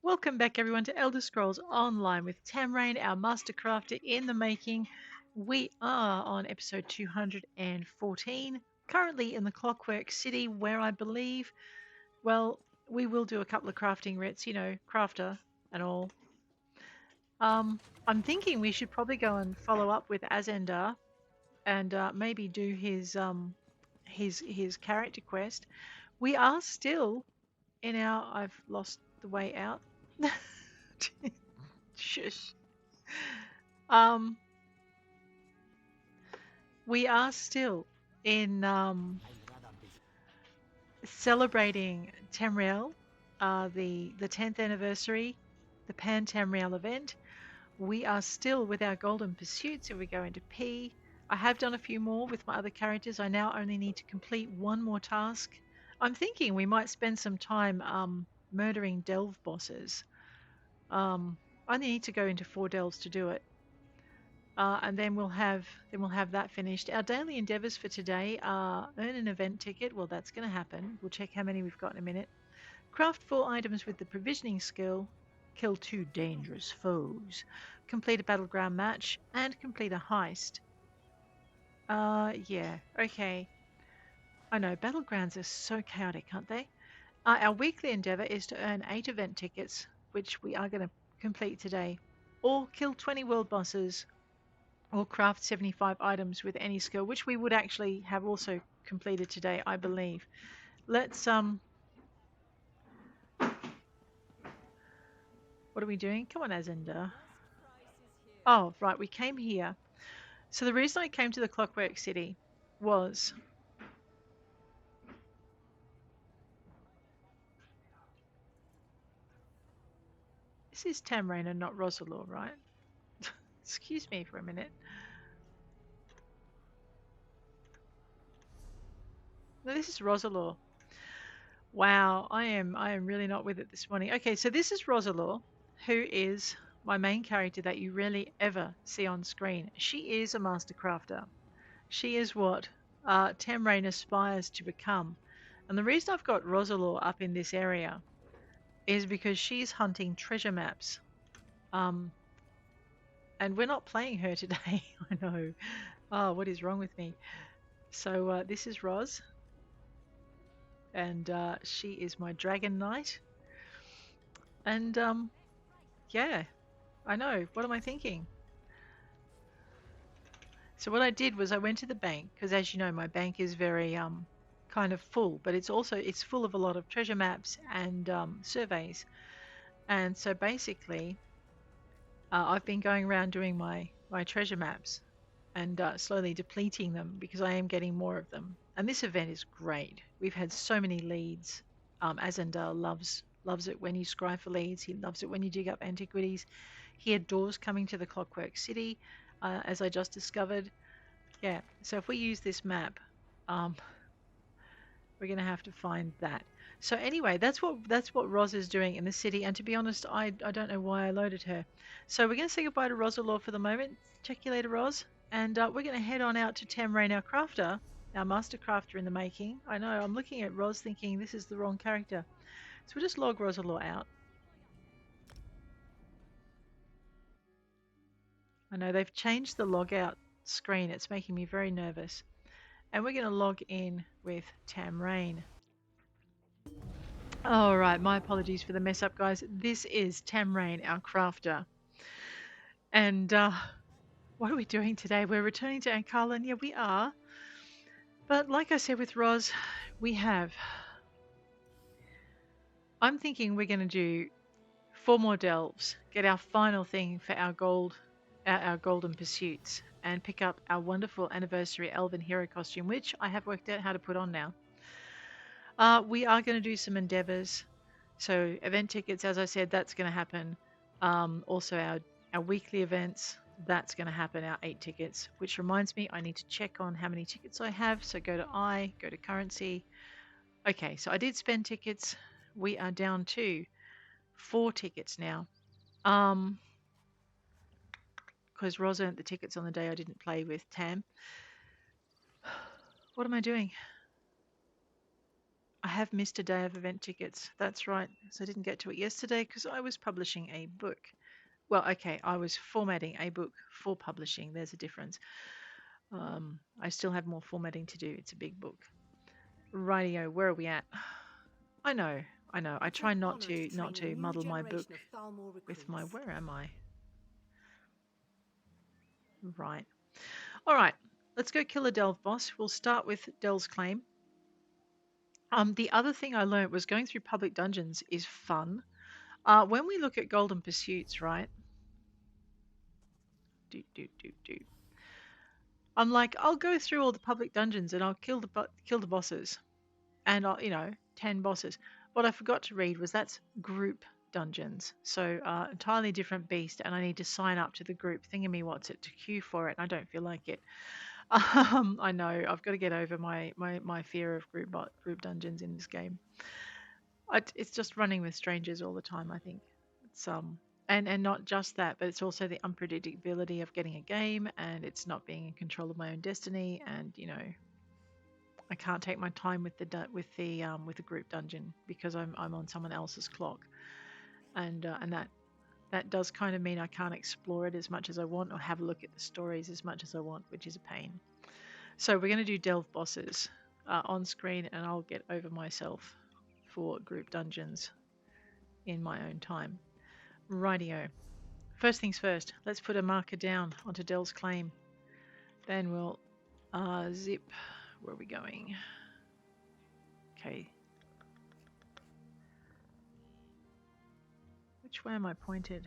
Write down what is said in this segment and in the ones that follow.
Welcome back everyone to Elder Scrolls Online with Tamrain, our Master Crafter in the making. We are on episode 214, currently in the Clockwork City where I believe, well, we will do a couple of crafting writs, crafter and all. I'm thinking we should probably go and follow up with Azendar and maybe do his character quest. We are still in our I've lost the way out. Shush. Um, we are still in celebrating Tamriel, the 10th anniversary, the Pan Tamriel event. We are still with our golden pursuits. If we go into P, I have done a few more with my other characters. I now only need to complete one more task. I'm thinking we might spend some time murdering delve bosses. I only need to go into 4 delves to do it. And then we'll have that finished. Our daily endeavors for today are earn an event ticket. Well, that's going to happen. We'll check how many we've got in a minute. Craft 4 items with the provisioning skill. Kill 2 dangerous foes. Complete a battleground match and complete a heist. Yeah, okay. I know battlegrounds are so chaotic, aren't they? Our weekly endeavor is to earn 8 event tickets, which we are going to complete today, or kill 20 world bosses, or craft 75 items with any skill, which we would actually have also completed today, I believe. Let's what are we doing? Come on, Azenda. Oh, right, we came here. So the reason I came to the Clockwork City was this is Tamrain and not Roselore, right? Excuse me for a minute. No, this is Roselore. Wow, I am really not with it this morning. Okay, so this is Roselore, who is my main character that you rarely ever see on screen. She is a master crafter. She is what Tamrain aspires to become. And the reason I've got Roselore up in this area is because she's hunting treasure maps. Um, and we're not playing her today. I know. Oh, what is wrong with me? So this is Ros, and she is my dragon knight. And yeah, I know. What am I thinking? So what I did was I went to the bank because, as you know, my bank is very kind of full, but it's full of a lot of treasure maps and surveys. And so basically, I've been going around doing my treasure maps and slowly depleting them because I am getting more of them. And this event is great. We've had so many leads. Azendar loves it when you scry for leads. He loves it when you dig up antiquities. He adores coming to the Clockwork City, as I just discovered. Yeah, so if we use this map, um, we're going to have to find that. So anyway, that's what Ros is doing in the city. And to be honest, I don't know why I loaded her. So we're going to say goodbye to Roselore for the moment. Check you later, Ros. And we're going to head on out to Tamrain, our crafter, our master crafter in the making. I know, I'm looking at Ros thinking this is the wrong character. So we'll just log Roselore out. I know they've changed the log out screen. It's making me very nervous. And we're going to log in with Tamrain. All right, my apologies for the mess up, guys. This is Tamrain, our crafter. And what are we doing today? We're returning to Ankarlan. Yeah, we are. But like I said with Ros, we have. I'm thinking we're going to do 4 more delves, get our final thing for our golden pursuits, and pick up our wonderful anniversary elven hero costume, which I have worked out how to put on now. We are going to do some endeavors. So event tickets, as I said, that's going to happen. Also our weekly events, that's going to happen, our 8 tickets, which reminds me I need to check on how many tickets I have. So go to currency. Okay, so I did spend tickets. We are down to 4 tickets now. Because Ros earned the tickets on the day I didn't play with Tam. What am I doing? I have missed a day of event tickets. That's right. So I didn't get to it yesterday because I was publishing a book. Well, okay, I was formatting a book for publishing. There's a difference. I still have more formatting to do. It's a big book. Rightio, where are we at? I know. I try not to muddle my book with my. Where am I? Right. All right. Let's go kill a delve boss. We'll start with Del's Claim. The other thing I learned was going through public dungeons is fun. When we look at golden pursuits, right? I'm like, I'll go through all the public dungeons and I'll kill the bosses, and I'll 10 bosses. What I forgot to read was that's group dungeons, so entirely different beast, and I need to sign up to the group thingamywhat's it to queue for it. And I don't feel like it. I know I've got to get over my fear of group dungeons in this game. It's just running with strangers all the time. I think it's and not just that, but it's also the unpredictability of getting a game, and it's not being in control of my own destiny. And I can't take my time with the group dungeon because I'm on someone else's clock, and that does kind of mean I can't explore it as much as I want or have a look at the stories as much as I want, which is a pain. So we're going to do delve bosses on screen, and I'll get over myself for group dungeons in my own time. Rightio. First things first, let's put a marker down onto Del's Claim. Then we'll zip. Where are we going? Okay. Which way am I pointed?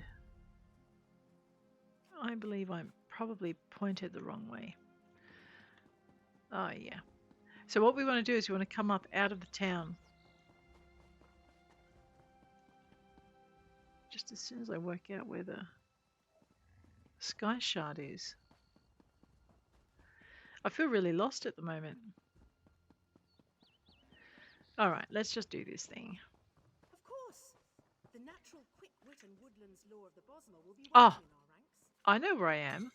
I believe I'm probably pointed the wrong way. Oh, yeah. So what we want to do is we want to come up out of the town. Just as soon as I work out where the sky shard is. I feel really lost at the moment. Alright, let's just do this thing. Of course. The natural quick wit and woodlands lore of the Bosmer will be welcome in our ranks. I know where I am.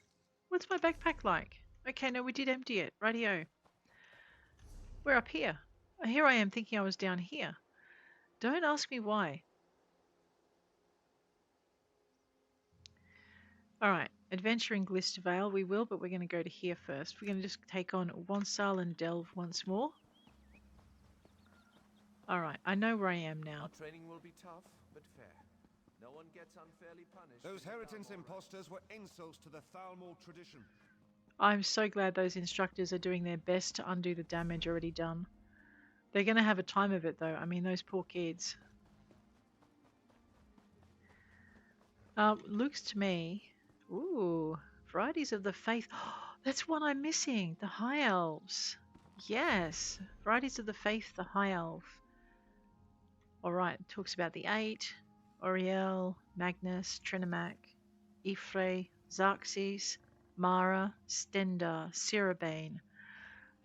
What's my backpack like? Okay, no, we did empty it. Rightio. We're up here. Here I am thinking I was down here. Don't ask me why. Alright, adventuring Glistervale we will, but we're going to go to here first. We're going to just take on Wonsal and delve once more. Alright, I know where I am now. Our training will be tough, but fair. No one gets unfairly punished. Those Heritance imposters were insults to the Thalmor tradition. I'm so glad those instructors are doing their best to undo the damage already done. They're going to have a time of it though. I mean, those poor kids. Looks to me... Ooh, Varieties of the Faith. That's one I'm missing. The High Elves. Yes, Varieties of the Faith, the High Elf. Alright, talks about the 8. Oriel, Magnus, Trinimac, Ifre, Xarxes, Mara, Stendar, Sirabane,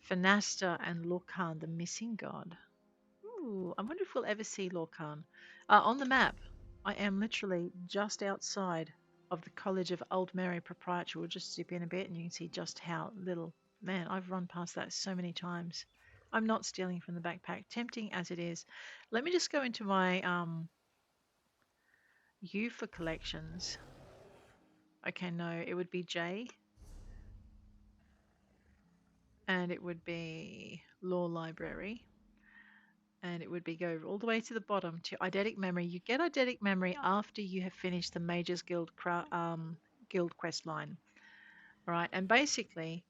Fenasta, and Lorcan, the missing god. Ooh, I wonder if we'll ever see Lorcan. On the map, I am literally just outside of the College of Aldmeri Proprietary. We'll just zip in a bit and you can see just how little. Man, I've run past that so many times. I'm not stealing from the backpack, tempting as it is. Let me just go into my U for collections. Okay, no, it would be J. And it would be Law Library. And it would be go all the way to the bottom to Eidetic Memory. You get Eidetic Memory after you have finished the Mages Guild quest line. Alright, and basically,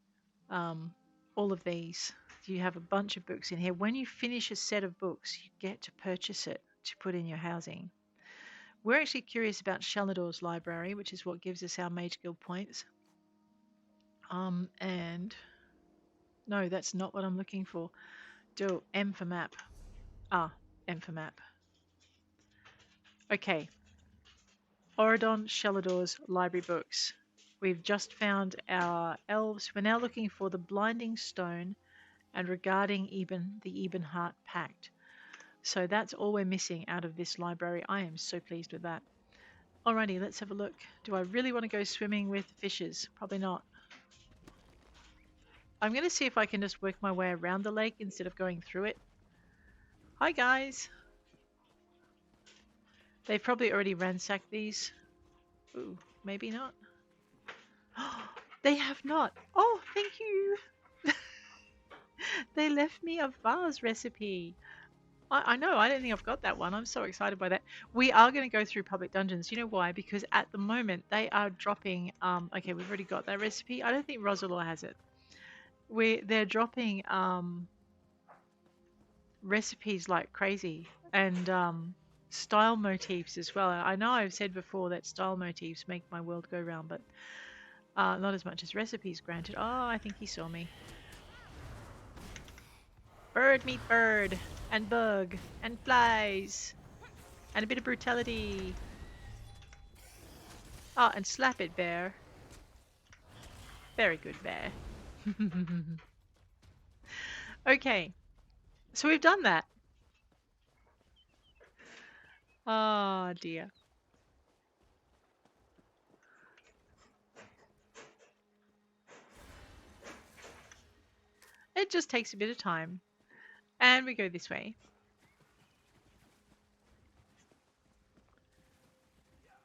all of these, you have a bunch of books in here. When you finish a set of books, you get to purchase it to put in your housing. We're actually curious about Shalador's library, which is what gives us our Mage Guild points. And no, that's not what I'm looking for. Do M for map. M for map. Okay. Auridon, Shalador's library books. We've just found our elves. We're now looking for the Blinding Stone and regarding the Ebonheart Pact. So that's all we're missing out of this library. I am so pleased with that. Alrighty, let's have a look. Do I really want to go swimming with fishes? Probably not. I'm going to see if I can just work my way around the lake instead of going through it. Hi guys. They've probably already ransacked these. Ooh, maybe not. They have not. Oh, thank you. They left me a vase recipe. I know, I don't think I've got that one. I'm so excited by that. We are going to go through public dungeons. You know why? Because at the moment they are dropping, okay, we've already got that recipe. I don't think Roselore has it. They're dropping recipes like crazy, and style motifs as well. I know I've said before that style motifs make my world go round, but not as much as recipes, granted. Oh, I think he saw me. Bird meet bird, and bug, and flies, and a bit of brutality. Oh, and slap it, bear. Very good, bear. Okay, so we've done that. Oh dear. It just takes a bit of time. And we go this way.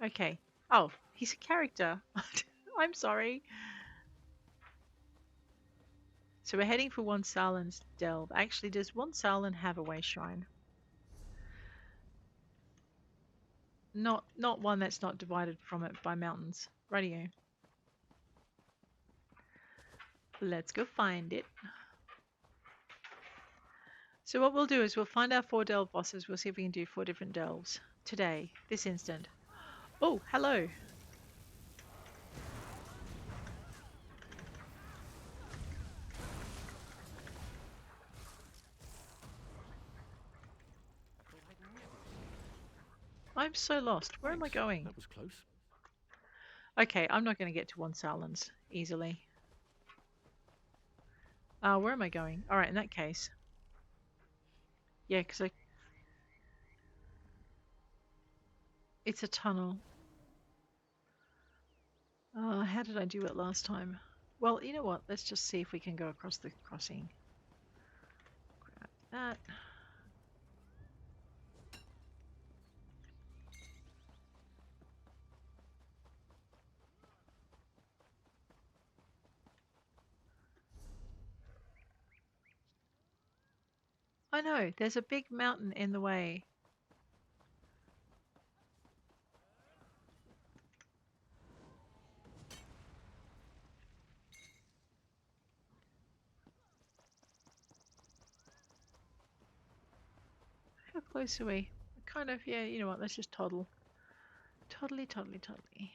Okay. Oh, he's a character. I'm sorry. So we're heading for One Salen's Delve. Actually, does One Salen have a way shrine? Not one that's not divided from it by mountains. Radio. Let's go find it. So what we'll do is we'll find our 4 delve bosses. We'll see if we can do 4 different delves today, this instant. Oh, hello. I'm so lost. Where am I going? That was close. Okay, I'm not going to get to One Salen's easily. Where am I going? Alright, in that case. Yeah, because it's a tunnel. How did I do it last time? Well, you know what? Let's just see if we can go across the crossing. Grab that. I know, there's a big mountain in the way. How close are we? Kind of, yeah, you know what? Let's just toddle. Toddly, toddly, toddly.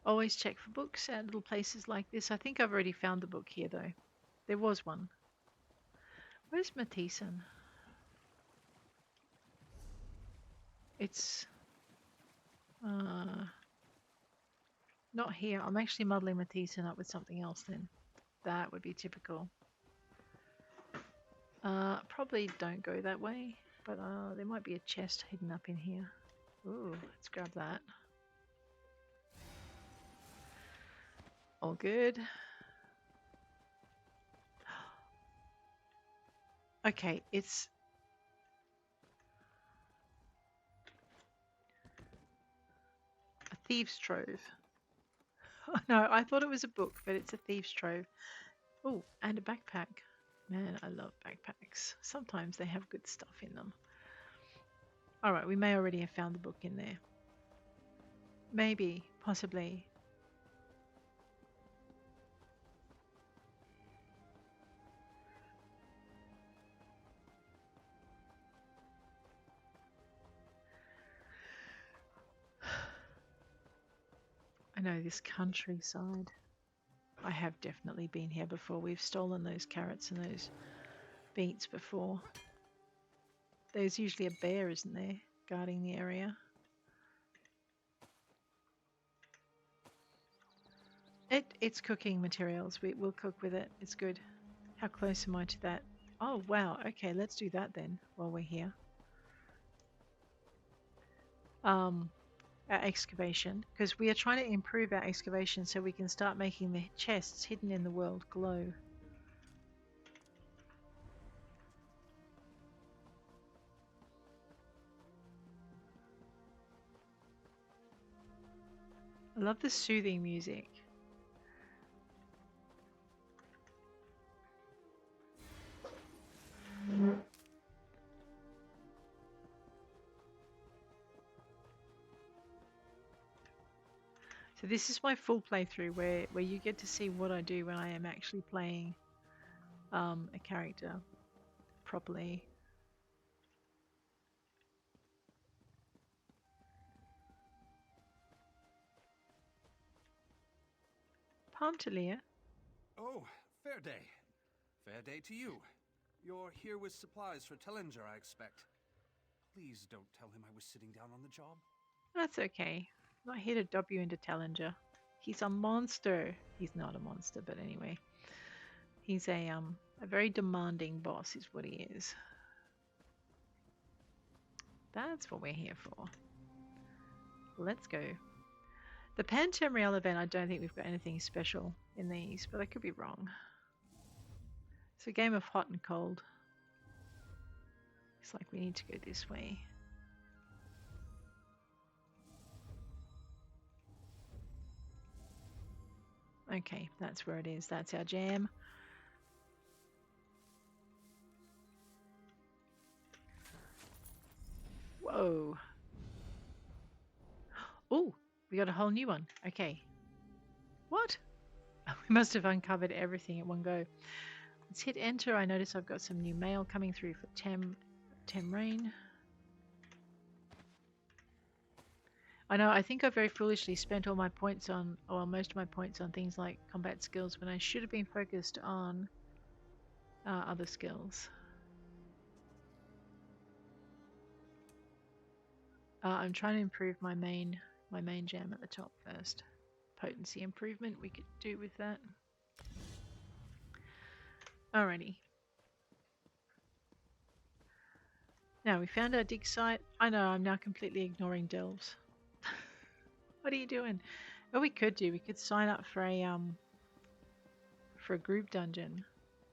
Always check for books at little places like this. I think I've already found the book here, though. There was one. Where's Matheson? It's not here. I'm actually muddling Matheson up with something else then. That would be typical. Probably don't go that way, but there might be a chest hidden up in here. Ooh, let's grab that. All good. Okay, it's a thieves' trove. Oh, no, I thought it was a book, but it's a thieves' trove. Oh, and a backpack. Man, I love backpacks. Sometimes they have good stuff in them. Alright, we may already have found the book in there. Maybe, possibly. I know this countryside. I have definitely been here before. We've stolen those carrots and those beets before. There's usually a bear, isn't there, guarding the area. It's cooking materials. We'll cook with it. It's good. How close am I to that? Oh, wow. Okay, let's do that then while we're here. Our excavation, because we are trying to improve our excavation so we can start making the chests hidden in the world glow. I love the soothing music. So this is my full playthrough where you get to see what I do when I am actually playing a character properly. Palm to Leah. Oh, fair day. Fair day to you. You're here with supplies for Tellinger, I expect. Please don't tell him I was sitting down on the job. That's okay. I'm not here to dub you into Tellinger. He's a monster. He's not a monster, but anyway. He's a very demanding boss is what he is. That's what we're here for. Let's go. The Pan-Tamrain event, I don't think we've got anything special in these, but I could be wrong. It's a game of hot and cold. Looks like we need to go this way. Okay, that's where it is. That's our jam. Whoa. Oh, we got a whole new one. Okay. What? We must have uncovered everything at one go. Let's hit enter. I notice I've got some new mail coming through for Tamrain. I know, I think I very foolishly spent all my points on, or most of my points on things like combat skills when I should have been focused on other skills. I'm trying to improve my main jam at the top first. Potency improvement we could do with that. Alrighty. Now we found our dig site. I know I'm now completely ignoring delves. What are you doing? What we could do, we could sign up for a group dungeon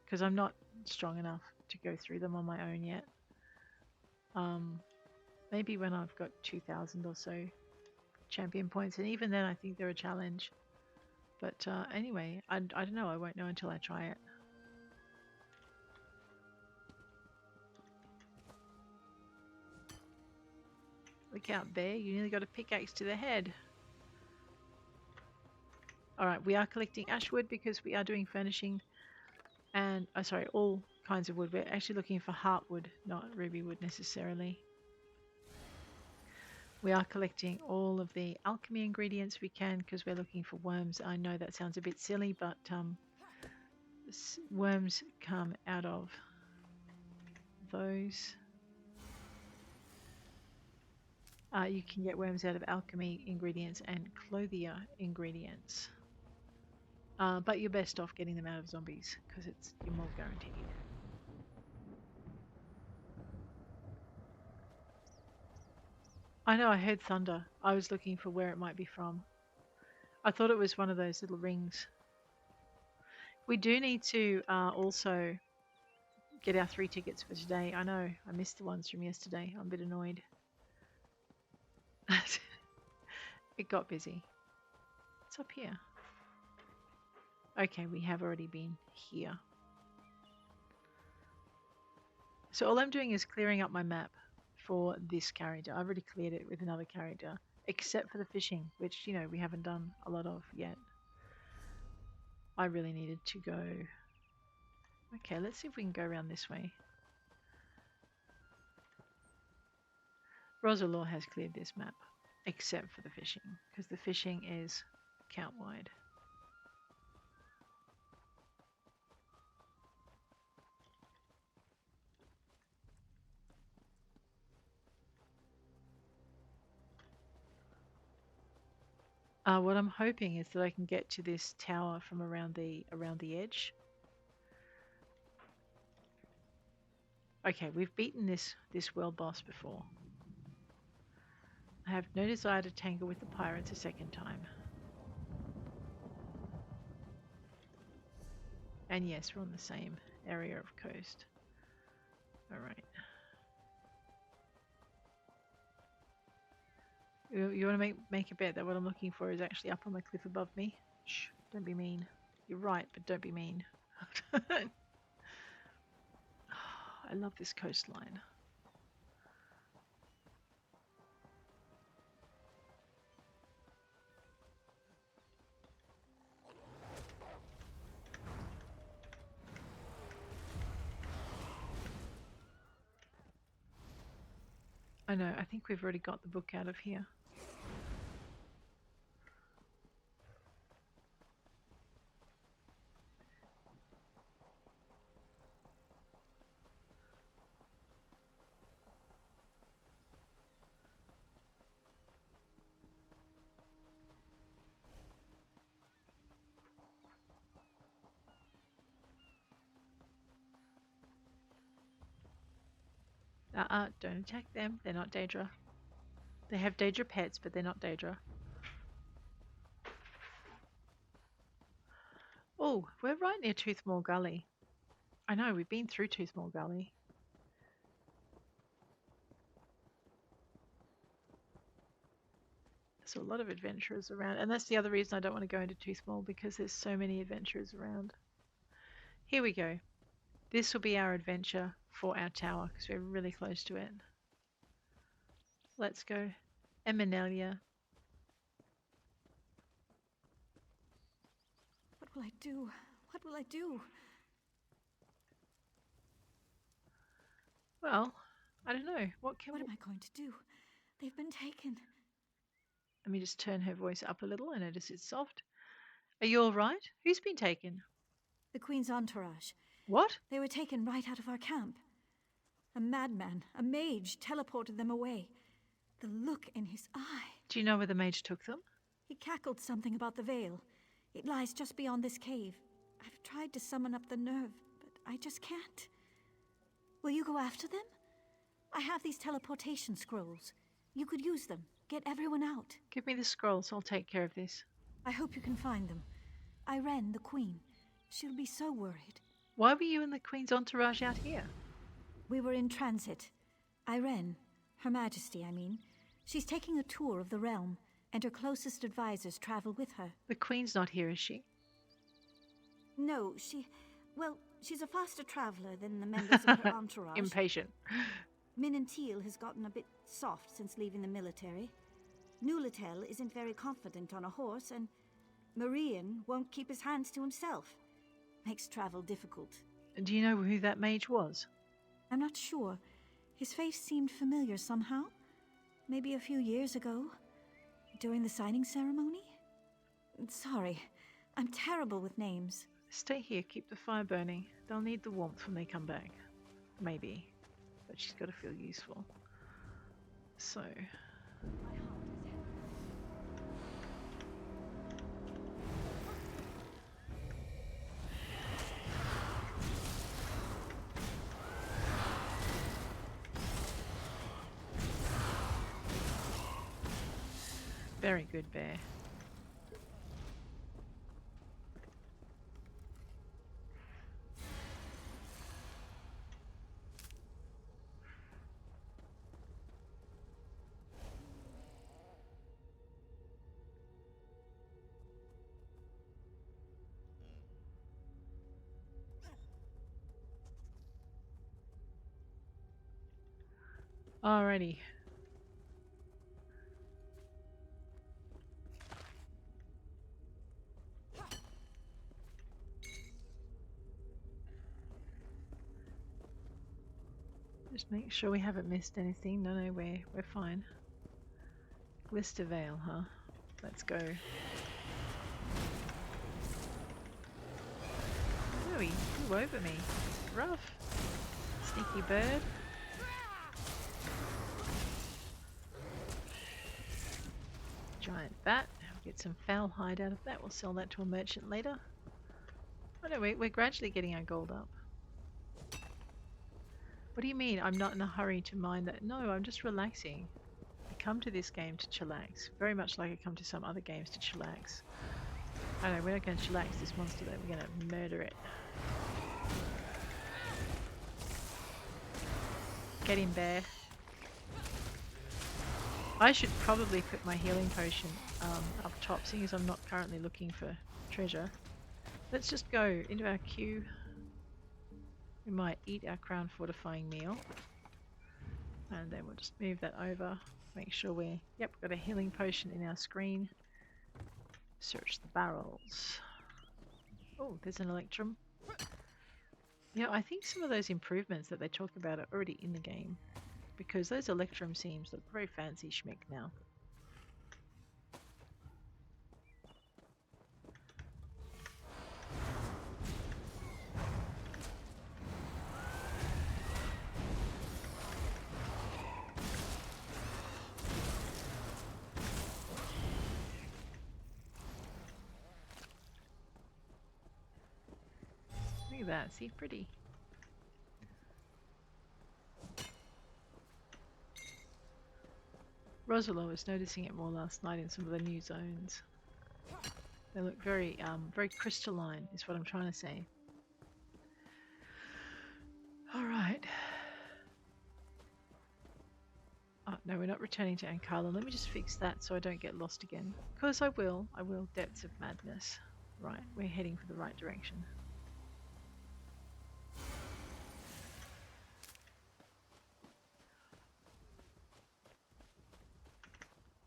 because I'm not strong enough to go through them on my own yet. Maybe when I've got 2,000 or so champion points, and even then I think they're a challenge. But anyway, I don't know. I won't know until I try it. Look out there, you nearly got a pickaxe to the head. Alright, we are collecting ashwood because we are doing furnishing and, sorry, all kinds of wood. We're actually looking for heartwood, not ruby wood necessarily. We are collecting all of the alchemy ingredients we can because we're looking for worms. I know that sounds a bit silly, but worms come out of those. You can get worms out of alchemy ingredients and clothier ingredients. But you're best off getting them out of zombies because you're more guaranteed. I know, I heard thunder. I was looking for where it might be from. I thought it was one of those little rings. We do need to also get our 3 tickets for today. I know, I missed the ones from yesterday. I'm a bit annoyed. It got busy. What's up here? Okay, we have already been here. So all I'm doing is clearing up my map for this character. I've already cleared it with another character, except for the fishing, which, you know, we haven't done a lot of yet. I really needed to go. Okay, let's see if we can go around this way. Roselore has cleared this map, except for the fishing, because the fishing is account-wide. What I'm hoping is that I can get to this tower from around the edge. Okay, we've beaten this world boss before. I have no desire to tangle with the pirates a second time. And yes, we're on the same area of coast. Alright. You want to make a bet that what I'm looking for is actually up on the cliff above me? Shh, don't be mean. You're right, but don't be mean. I love this coastline. I know, I think we've already got the book out of here. Don't attack them. They're not Daedra. They have Daedra pets, but they're not Daedra. Oh, we're right near Toothmore Gully. I know, we've been through Toothmore Gully. There's a lot of adventurers around, and that's the other reason I don't want to go into Toothmore, because there's so many adventurers around. Here we go. This will be our adventure for our tower, because we're really close to it. Let's go. Eminelia. What will I do? What will I do? Well, I don't know. What am I going to do? They've been taken. Let me just turn her voice up a little. I notice it's soft. Are you all right? Who's been taken? The Queen's entourage. What? They were taken right out of our camp. A madman, a mage, teleported them away. The look in his eye. Do you know where the mage took them? He cackled something about the veil. It lies just beyond this cave. I've tried to summon up the nerve, but I just can't. Will you go after them? I have these teleportation scrolls. You could use them. Get everyone out. Give me the scrolls. I'll take care of this. I hope you can find them. Irene, the Queen. She'll be so worried. Why were you and the Queen's entourage out here? We were in transit. Irene, Her Majesty, I mean. She's taking a tour of the realm, and her closest advisors travel with her. The Queen's not here, is she? No, well, she's a faster traveler than the members of her entourage. Impatient. Min Teal has gotten a bit soft since leaving the military. Nulatel isn't very confident on a horse, and Marian won't keep his hands to himself. Makes travel difficult. Do you know who that mage was? I'm not sure. His face seemed familiar somehow. Maybe a few years ago, during the signing ceremony? Sorry, I'm terrible with names. Stay here, keep the fire burning. They'll need the warmth when they come back. Maybe. But she's got to feel useful. So... Very good, bear. Alrighty. Just make sure we haven't missed anything. No, we're fine. Glister Vale, huh? Let's go. Oh, he flew over me. Rough. Sneaky bird. Giant bat. Get some foul hide out of that. We'll sell that to a merchant later. Oh no, we're gradually getting our gold up. What do you mean I'm not in a hurry to mine that? No, I'm just relaxing. I come to this game to chillax. Very much like I come to some other games to chillax. I know, we're not going to chillax this monster though, we're going to murder it. Get him, bear. I should probably put my healing potion up top, seeing as I'm not currently looking for treasure. Let's just go into our queue. We might eat our crown fortifying meal. And then we'll just move that over. Make sure we're... Yep, got a healing potion in our screen. Search the barrels. Oh, there's an electrum. Yeah, I think some of those improvements that they talk about are already in the game. Because those electrum seams look very fancy schmick now. Look at that, see, pretty. Roselore was noticing it more last night in some of the new zones. They look very, very crystalline, is what I'm trying to say. All right. Oh, no, we're not returning to Ankara. Let me just fix that so I don't get lost again. Because I will. Depths of Madness. Right, we're heading for the right direction.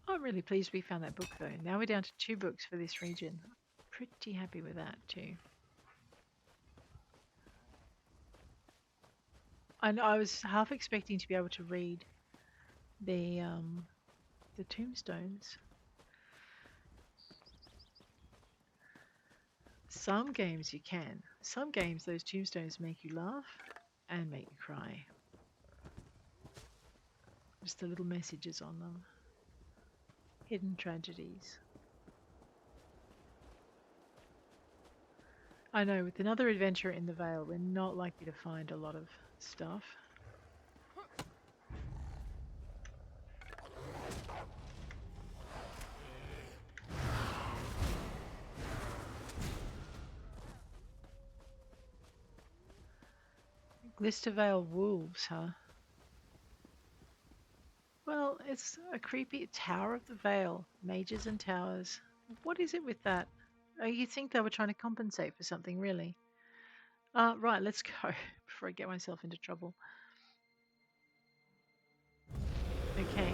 I'm really pleased we found that book though. Now we're down to 2 books for this region. Pretty happy with that too. I know I was half expecting to be able to read the tombstones. Some games you can. Some games those tombstones make you laugh and make you cry. Just the little messages on them. Hidden tragedies. I know, with another adventure in the Vale, we're not likely to find a lot of stuff. Glistervale wolves, huh? Well, it's a creepy Tower of the Vale. Mages and towers. What is it with that? Oh, you think they were trying to compensate for something, really? Right, let's go before I get myself into trouble. Okay.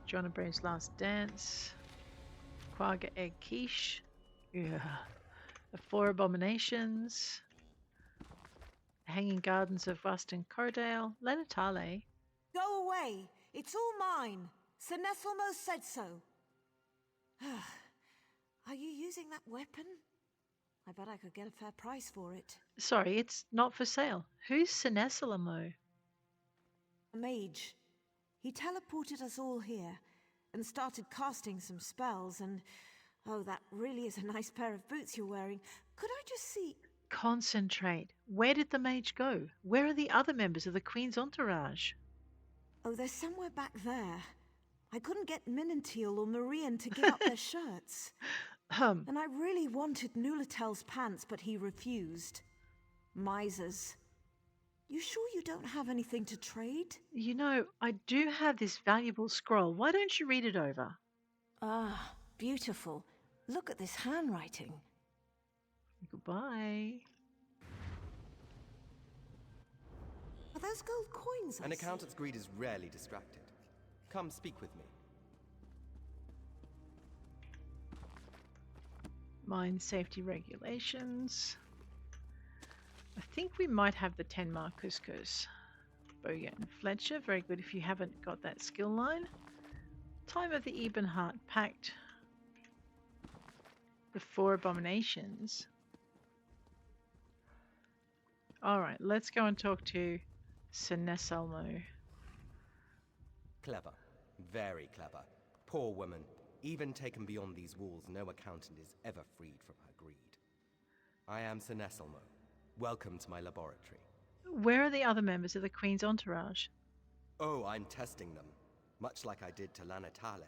John and Brave's Last Dance. Quagga Egg Quiche. Yeah. The 4 Abominations. Hanging Gardens of Rust and Cordale. Lenatale. Go away! It's all mine! Sir Nesselmo said so. Are you using that weapon? I bet I could get a fair price for it. Sorry, it's not for sale. Who's Sinessalamo? A mage. He teleported us all here and started casting some spells and... Oh, that really is a nice pair of boots you're wearing. Could I just see... Concentrate. Where did the mage go? Where are the other members of the Queen's entourage? Oh, they're somewhere back there. I couldn't get Minantil or Marian to give up their shirts. And I really wanted Nulatel's pants, but he refused. Misers. You sure you don't have anything to trade? You know, I do have this valuable scroll. Why don't you read it over? Ah, beautiful. Look at this handwriting. Goodbye. Are those gold coins I An see? accountant's greed is rarely distracted. Come speak with me. Mine safety regulations. I think we might have the 10 mark couscous. Bogan and Fletcher, very good if you haven't got that skill line. Time of the Ebenheart Pact. The 4 Abominations. Alright, let's go and talk to Sinessalmo. Clever. Very clever. Poor woman. Even taken beyond these walls, no accountant is ever freed from her greed. I am Sinessalmo. Welcome to my laboratory. Where are the other members of the Queen's entourage? Oh, I'm testing them. Much like I did to Lanatale.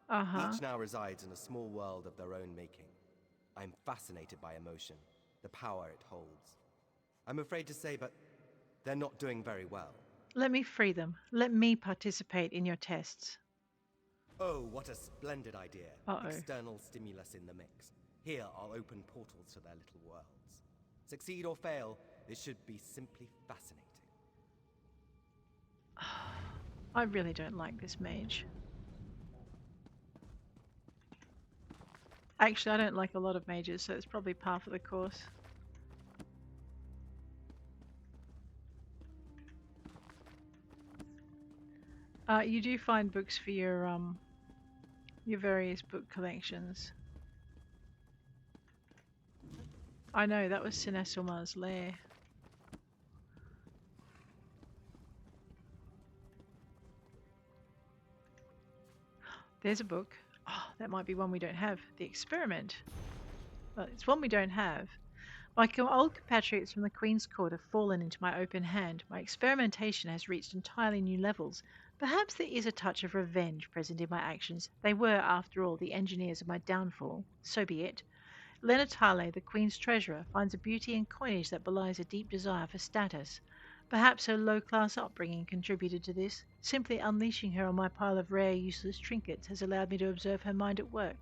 Uh-huh. Each now resides in a small world of their own making. I'm fascinated by emotion, the power it holds. I'm afraid to say, but they're not doing very well. Let me free them. Let me participate in your tests. Oh, what a splendid idea. Uh-oh. External stimulus in the mix. Here, I'll open portals to their little worlds. Succeed or fail, this should be simply fascinating. I really don't like this mage. Actually, I don't like a lot of mages, so it's probably par for the course. You do find books for your various book collections. I know, that was Sinesilmar's lair. There's a book. Oh, that might be one we don't have. The Experiment. Well, it's one we don't have. My old compatriots from the Queen's Court have fallen into my open hand. My experimentation has reached entirely new levels. Perhaps there is a touch of revenge present in my actions. They were, after all, the engineers of my downfall. So be it. Lenatale, the Queen's treasurer, finds a beauty in coinage that belies a deep desire for status. Perhaps her low-class upbringing contributed to this. Simply unleashing her on my pile of rare, useless trinkets has allowed me to observe her mind at work.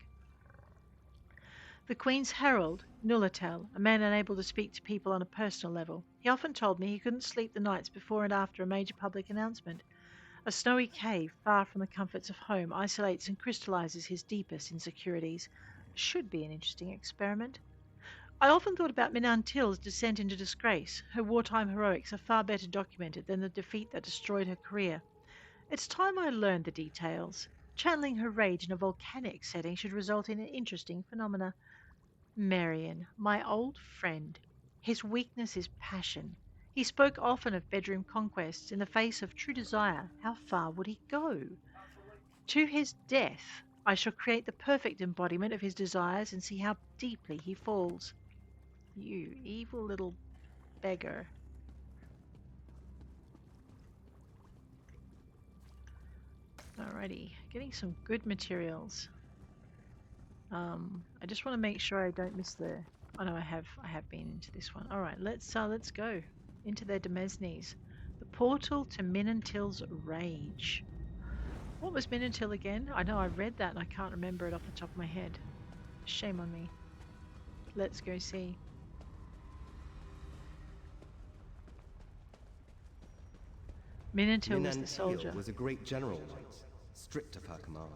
The Queen's herald, Nulatel, a man unable to speak to people on a personal level. He often told me he couldn't sleep the nights before and after a major public announcement. A snowy cave, far from the comforts of home, isolates and crystallizes his deepest insecurities. Should be an interesting experiment. I often thought about Minantil's descent into disgrace. Her wartime heroics are far better documented than the defeat that destroyed her career. It's time I learned the details. Channeling her rage in a volcanic setting should result in an interesting phenomena. Marion, my old friend. His weakness is passion. He spoke often of bedroom conquests. In the face of true desire, how far would he go? To his death, I shall create the perfect embodiment of his desires and see how deeply he falls. You evil little beggar. Alrighty, getting some good materials. I just want to make sure I don't miss the. Oh no, I have been into this one. All right, let's go into their Demesnes. The portal to Minantil's rage. What was Minantil again? I know I read that and I can't remember it off the top of my head. Shame on me. Let's go see. Minantil was the soldier. Was a great general once, stripped of her command.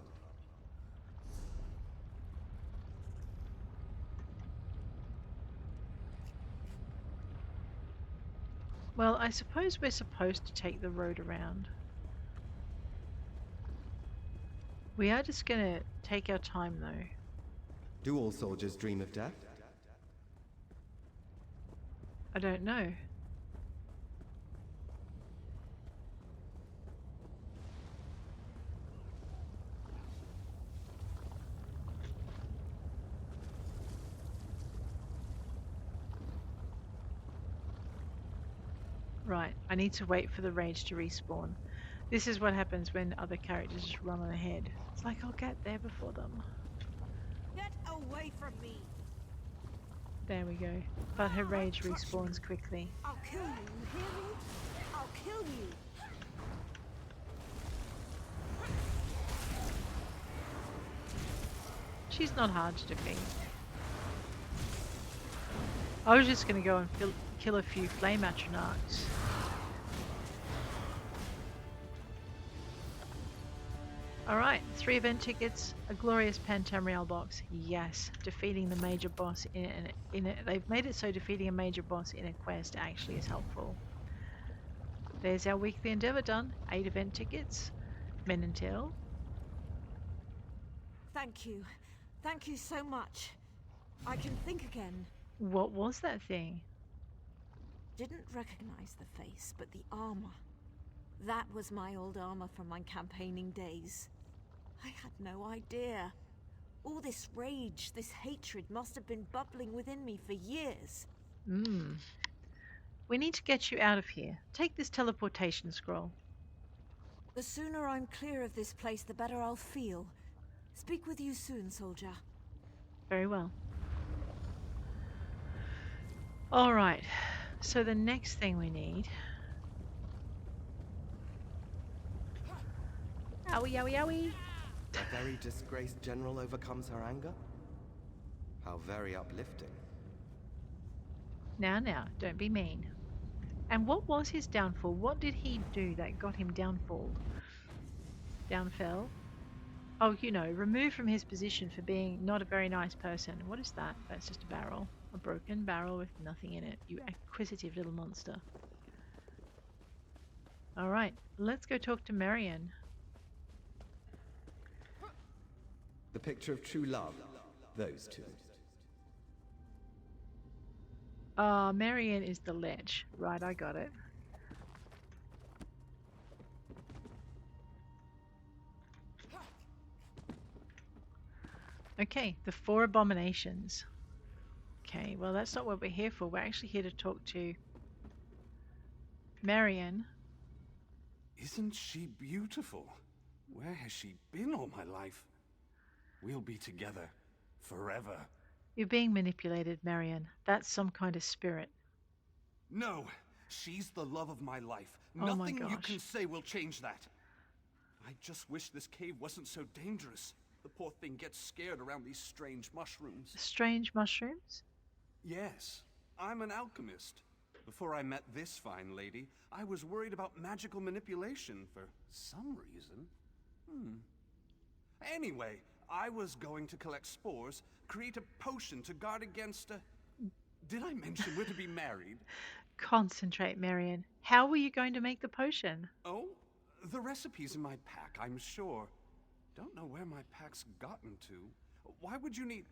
Well, I suppose we're supposed to take the road around. We are just gonna take our time though. Do all soldiers dream of death? I don't know. Right, I need to wait for the rage to respawn. This is what happens when other characters just run on ahead. It's like I'll get there before them. Get away from me! There we go. But her rage respawns quickly. I'll kill you, you hear me? I'll kill you! She's not hard to defeat. I was just going to go and kill a few flame atronachs. Alright, 3 event tickets, a glorious Tamrain box. Yes, defeating the major boss in it. They've made it so defeating a major boss in a quest actually is helpful. There's our weekly endeavor done. 8 event tickets. Minantil. Thank you. Thank you so much. I can think again. What was that thing? Didn't recognize the face, but the armor. That was my old armor from my campaigning days. I had no idea. All this rage, this hatred must have been bubbling within me for years. We need to get you out of here. Take this teleportation scroll. The sooner I'm clear of this place, the better I'll feel. Speak with you soon, soldier. Very well. Alright, so the next thing we need Owie, owie, owie. A very disgraced general overcomes her anger? How very uplifting. Now, don't be mean. And what was his downfall? What did he do that got him downfall? Downfell? Oh, you know, removed from his position for being not a very nice person. What is that? That's just a barrel. A broken barrel with nothing in it. You acquisitive little monster. Alright, let's go talk to Marion. The picture of true love. Those two. Marion is the ledge. Right, I got it. Okay, the 4 abominations. Okay, well that's not what we're here for. We're actually here to talk to Marion. Isn't she beautiful? Where has she been all my life? We'll be together forever. You're being manipulated, Marion. That's some kind of spirit. No, she's the love of my life. Oh my Nothing you gosh. can say will change that. I just wish this cave wasn't so dangerous. The poor thing gets scared around these strange mushrooms. Strange mushrooms? Yes, I'm an alchemist. Before I met this fine lady, I was worried about magical manipulation for some reason. Anyway, I was going to collect spores, create a potion to guard against a... Did I mention we're to be married? Concentrate, Marion. How were you going to make the potion? Oh, the recipe's in my pack, I'm sure. Don't know where my pack's gotten to. Why would you need...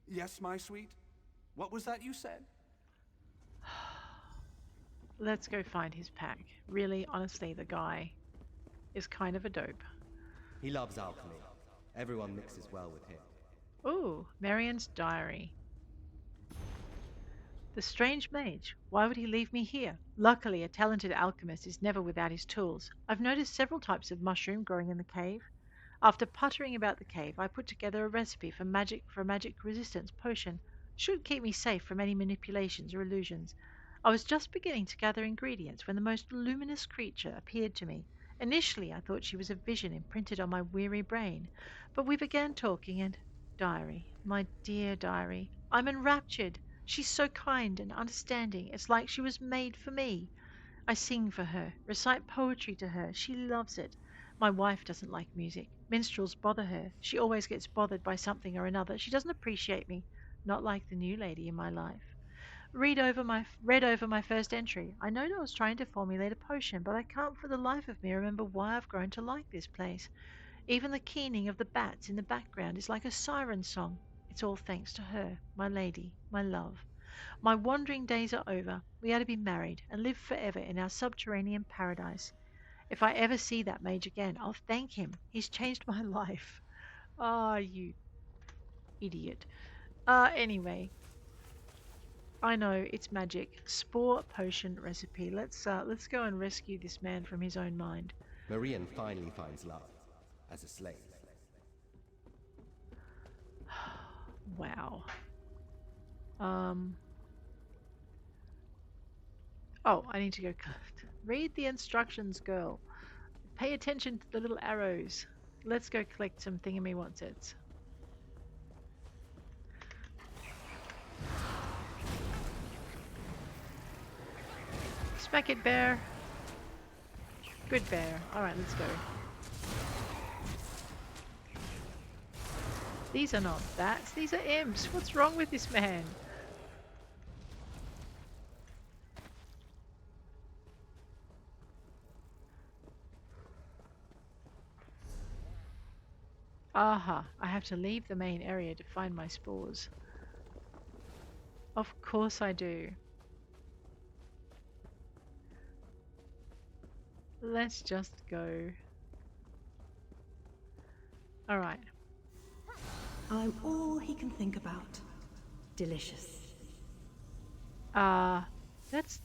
Yes, my sweet? What was that you said? Let's go find his pack. Really, honestly, the guy is kind of a dope. He loves alchemy. Everyone mixes well with him. Ooh, Marion's diary. The strange mage. Why would he leave me here? Luckily, a talented alchemist is never without his tools. I've noticed several types of mushroom growing in the cave. After puttering about the cave, I put together a recipe for a magic resistance potion. Should keep me safe from any manipulations or illusions. I was just beginning to gather ingredients when the most luminous creature appeared to me. Initially, I thought she was a vision imprinted on my weary brain, but we began talking and... Diary, my dear diary, I'm enraptured. She's so kind and understanding. It's like she was made for me. I sing for her, recite poetry to her. She loves it. My wife doesn't like music. Minstrels bother her. She always gets bothered by something or another. She doesn't appreciate me. Not like the new lady in my life. Read over my first entry. I know I was trying to formulate a potion, but I can't for the life of me remember why I've grown to like this place. Even the keening of the bats in the background is like a siren song. It's all thanks to her, my lady, my love. My wandering days are over. We are to be married and live forever in our subterranean paradise. If I ever see that mage again, I'll thank him. He's changed my life. Ah, you idiot. Anyway, I know it's magic. Spore potion recipe. Let's go and rescue this man from his own mind. Marion finally finds love as a slave. Wow. Oh, I need to go read the instructions, girl. Pay attention to the little arrows. Let's go collect some thingamywhatsits. Smack it, bear. Good bear. Alright, let's go. These are not bats, these are imps. What's wrong with this man? Aha, I have to leave the main area to find my spores. Of course I do. Let's just go. Alright. I'm all he can think about. Delicious. That's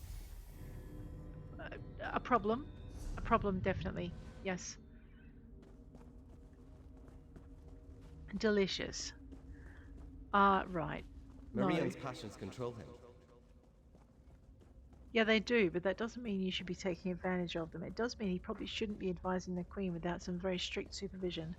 a problem. A problem, definitely. Yes. Delicious. Right. Marion's No. passions control him. Yeah, they do, but that doesn't mean you should be taking advantage of them. It does mean he probably shouldn't be advising the Queen without some very strict supervision.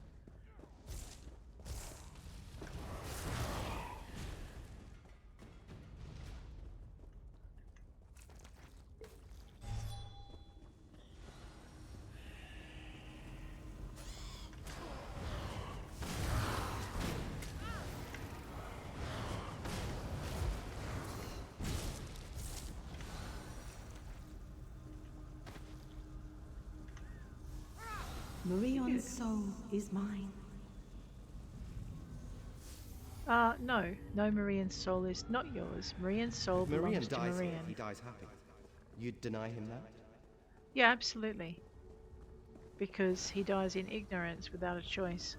Marion's soul is mine. No. No, Marian's soul is not yours. Marian's soul If Marian belongs to dies here, Marian. he dies happy. You'd deny him that? Yeah, absolutely. Because he dies in ignorance without a choice.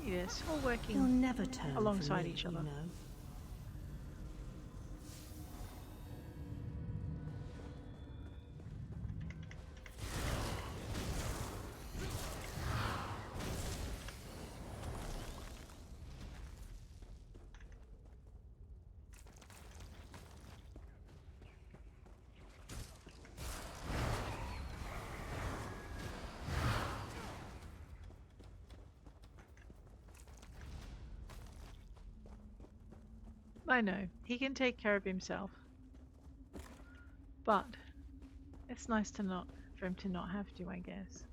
Yes, all He'll working never turn alongside from me, each other. You know. I know, he can take care of himself. But it's nice for him to not have to, I guess.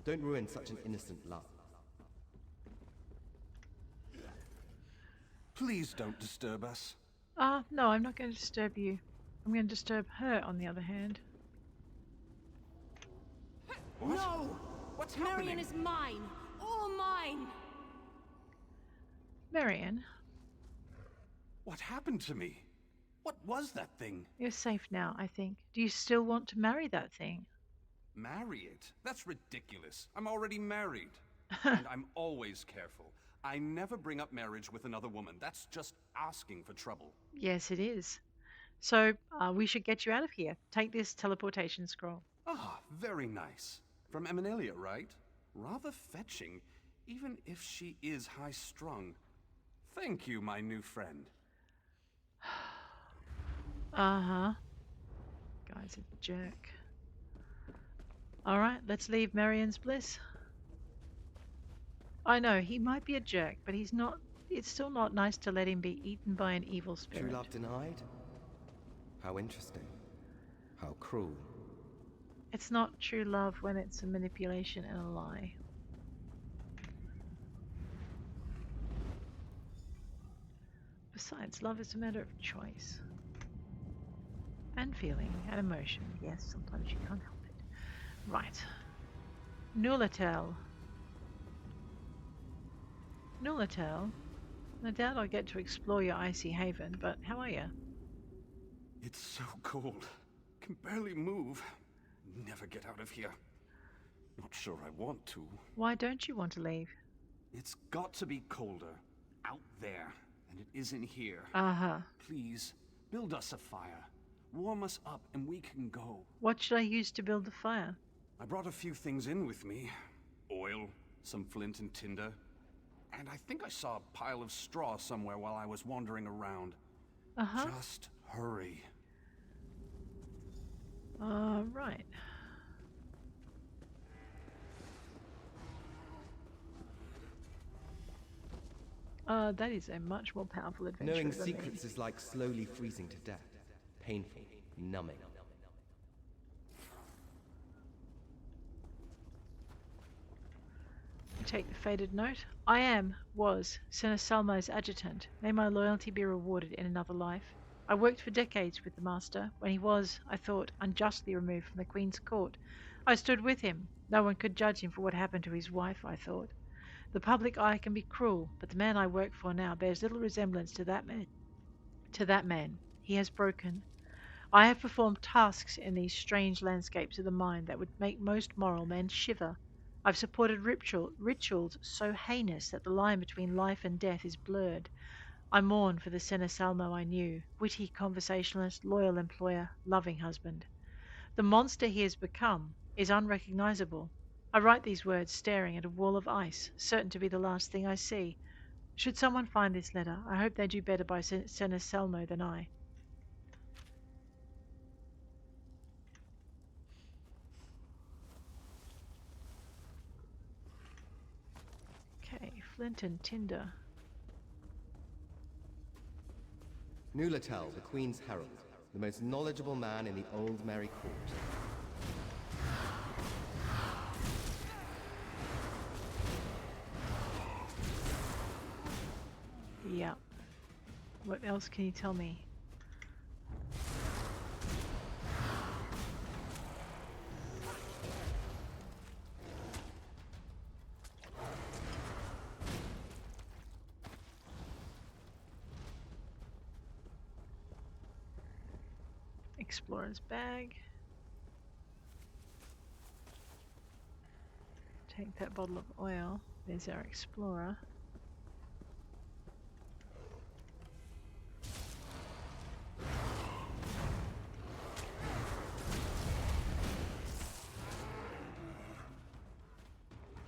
Don't ruin such an innocent love. Please don't disturb us. No, I'm not going to disturb you. I'm going to disturb her, on the other hand. What? No! What's happening? Marion is mine! All mine! Marian, What happened to me? What was that thing? you're safe now, I think. Do you still want to marry that thing? Marry it? That's ridiculous. I'm already married. And I'm always careful. I never bring up marriage with another woman. That's just asking for trouble. Yes, it is. So, we should get you out of here. Take this teleportation scroll. Ah, very nice. From Eminelia, right? Rather fetching, even if she is high-strung. Thank you, my new friend. Uh-huh. Guy's a jerk. Alright, let's leave Marian's bliss. I know, he might be a jerk, but he's not. It's still not nice to let him be eaten by an evil spirit. True love denied? How interesting. How cruel. It's not true love when it's a manipulation and a lie. Besides, love is a matter of choice. And feeling and emotion. Yes, sometimes you can't help it. Right. Nulatel. Nulatel. No doubt I'll get to explore your icy haven, but how are you? It's so cold. Can barely move. Never get out of here. Not sure I want to. Why don't you want to leave? It's got to be colder. Out there. And it isn't here. Uh-huh. Please, build us a fire. Warm us up and we can go. What should I use to build the fire? I brought a few things in with me. Oil, some flint and tinder. And I think I saw a pile of straw somewhere while I was wandering around. Uh-huh. Just hurry. Right. That is a much more powerful adventure. Knowing than secrets is like slowly freezing to death. Painful, numbing. Take the faded note. Was Senesalmo's adjutant. May my loyalty be rewarded in another life. I worked for decades with the Master, when he was, I thought, unjustly removed from the Queen's court. I stood with him. No one could judge him for what happened to his wife, I thought. The public eye can be cruel, but the man I work for now bears little resemblance to To that man, he has broken. I have performed tasks in these strange landscapes of the mind that would make most moral men shiver. I've supported rituals so heinous that the line between life and death is blurred. I mourn for the Senesalmo I knew, witty conversationalist, loyal employer, loving husband. The monster he has become is unrecognizable. I write these words staring at a wall of ice, certain to be the last thing I see. Should someone find this letter, I hope they do better by Senesalmo than I. Okay, flint and tinder. Nulatel, the Queen's Herald, the most knowledgeable man in the Aldmeri court. Yeah. What else can you tell me? Explorer's bag. Take that bottle of oil. There's our explorer.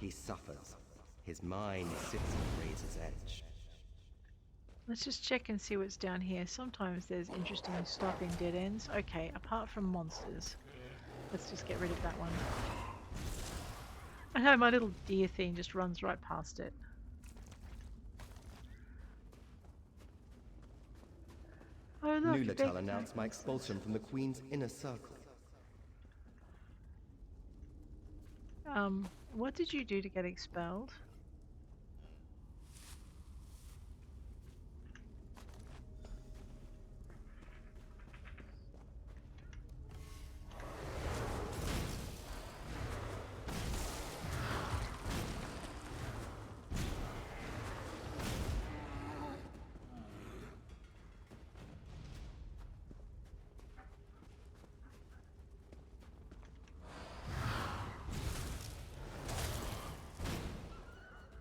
He suffers. His mind sits on the razor's edge. Let's just check and see what's down here. Sometimes there's interesting stuff in dead ends. Okay, apart from monsters. Let's just get rid of that one. I know my little deer thing just runs right past it. Oh look, Nulatel announced my expulsion from the Queen's inner circle. What did you do to get expelled?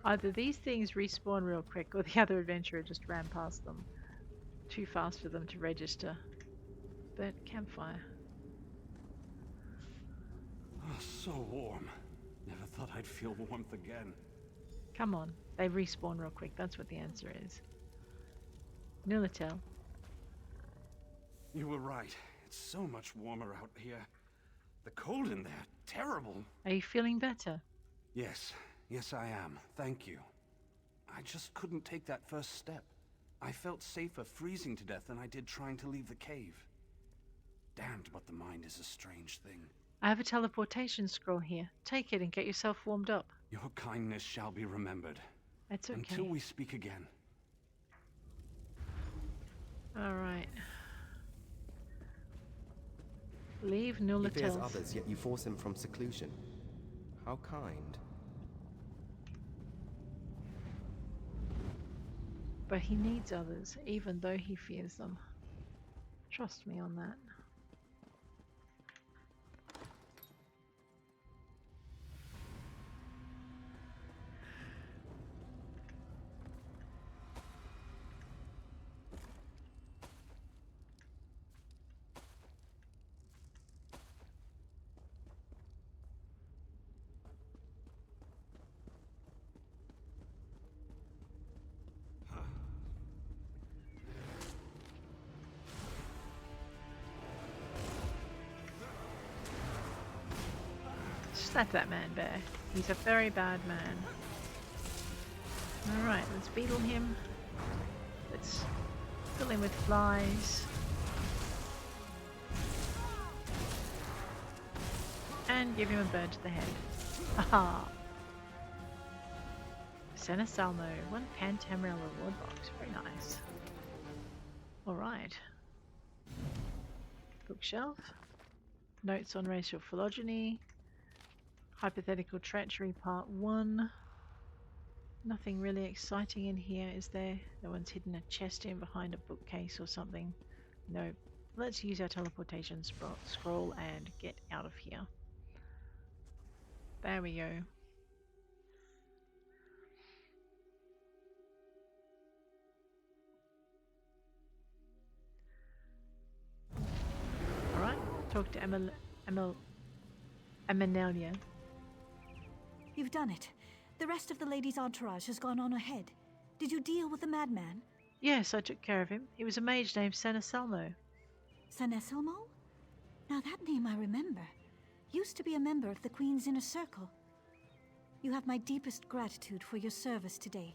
Either these things respawn real quick or the other adventurer just ran past them. Too fast for them to register. Burnt campfire. Oh, so warm. Never thought I'd feel warmth again. Come on, they respawn real quick, that's what the answer is. Nulatel. You were right. It's so much warmer out here. The cold in there, terrible. Are you feeling better? Yes, yes I am. Thank you. I just couldn't take that first step. I felt safer freezing to death than I did trying to leave the cave. Damned, but the mind is a strange thing. I have a teleportation scroll here. Take it and get yourself warmed up. Your kindness shall be remembered. That's okay. Until we speak again. Alright. Leave He fears Nulatel's. others, yet you force him from seclusion. How kind. But he needs others, even though he fears them. Trust me on that. Slap that man, Bear. He's a very bad man. Alright, let's beetle him. Let's fill him with flies. And give him a bird to the head. Haha! Senna Salmo, 1 Tamrain reward box. Very nice. Alright. Bookshelf. Notes on racial phylogeny. Hypothetical Treachery Part 1. Nothing really exciting in here, is there? No one's hidden a chest in behind a bookcase or something. No. Let's use our teleportation scroll and get out of here. There we go. Alright, talk to Eminelia. You've done it. The rest of the lady's entourage has gone on ahead. Did you deal with the madman? Yes, I took care of him. He was a mage named Senesalmo. Saneselmo? Now that name I remember. Used to be a member of the Queen's Inner Circle. You have my deepest gratitude for your service today.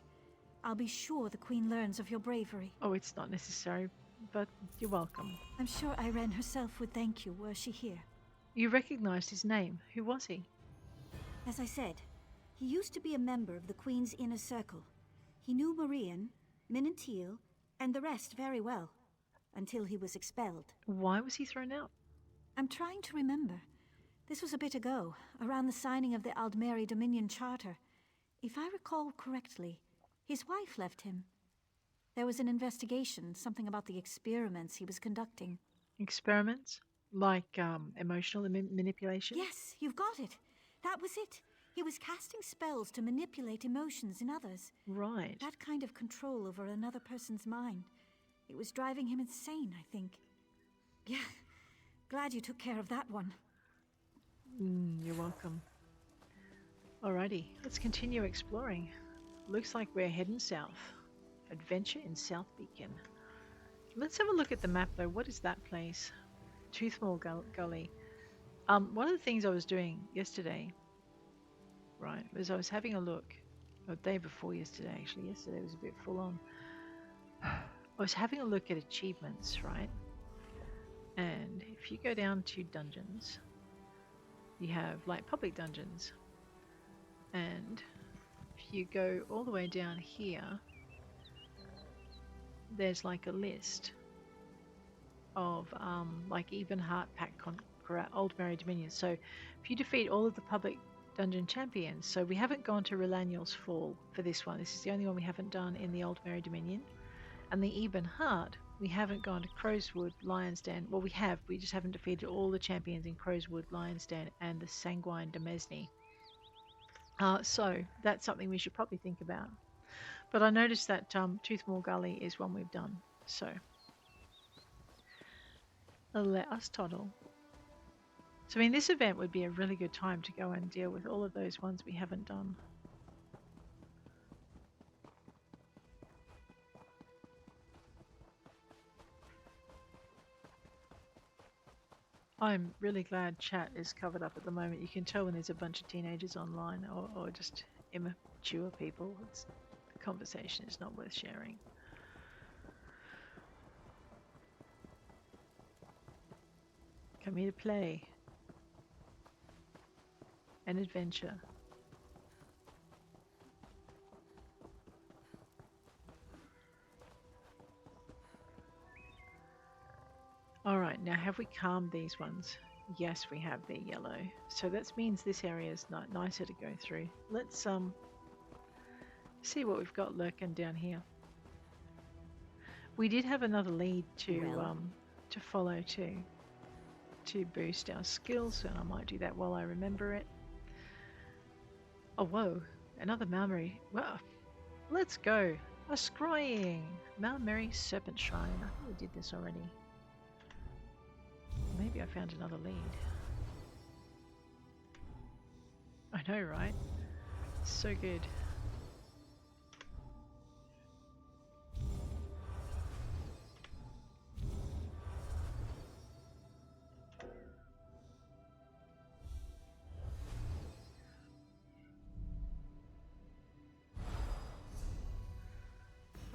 I'll be sure the Queen learns of your bravery. Oh, it's not necessary, but you're welcome. I'm sure Irene herself would thank you were she here. You recognized his name. Who was he? As I said, he used to be a member of the Queen's Inner Circle. He knew Marian, Minantil, and the rest very well, until he was expelled. Why was he thrown out? I'm trying to remember. This was a bit ago, around the signing of the Aldmeri Dominion Charter. If I recall correctly, his wife left him. There was an investigation, something about the experiments he was conducting. Experiments? Like emotional manipulation? Yes, you've got it. That was it. He was casting spells to manipulate emotions in others. Right. That kind of control over another person's mind. It was driving him insane, I think. Yeah, glad you took care of that one. You're welcome. Alrighty, let's continue exploring. Looks like we're heading south. Adventure in South Beacon. Let's have a look at the map though. What is that place? Toothmore Gully. One of the things I was doing yesterday, right, was I was having a look, or the day before yesterday actually, yesterday was a bit full on. I was having a look at achievements, right? And if you go down to dungeons, you have like public dungeons. And if you go all the way down here, there's like a list of like even heart pack conqueror Aldmeri Dominion. So if you defeat all of the public dungeon champions, so we haven't gone to Relaniel's Fall for this one. This is the only one we haven't done in the Aldmeri Dominion. And the Eben Heart, we haven't gone to Crowswood, Lion's Den. Well, we have. We just haven't defeated all the champions in Crowswood, Lion's Den, and the Sanguine Demesne. So that's something we should probably think about. But I noticed that Toothmore Gully is one we've done. So let us toddle. So I mean, this event would be a really good time to go and deal with all of those ones we haven't done. I'm really glad chat is covered up at the moment. You can tell when there's a bunch of teenagers online or just immature people. The conversation is not worth sharing. Come here to play. An adventure. Alright, now have we calmed these ones? Yes, we have. They're yellow. So that means this area is nicer to go through. Let's see what we've got lurking down here. We did have another lead to follow too, to boost our skills, and I might do that while I remember it. Oh whoa, another Maormeri. Well, let's go. A Scrying! Maormeri Serpent Shrine. I think we did this already. Maybe I found another lead. I know, right? So good.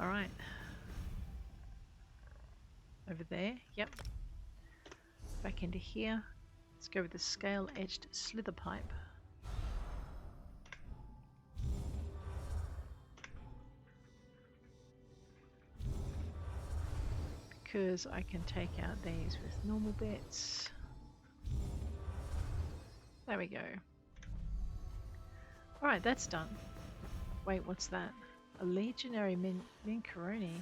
All right. Over there. Yep. Back into here. Let's go with the scale-edged slither pipe. Because I can take out these with normal bits. There we go. Alright, that's done. Wait, what's that? A legionary Mincaroni.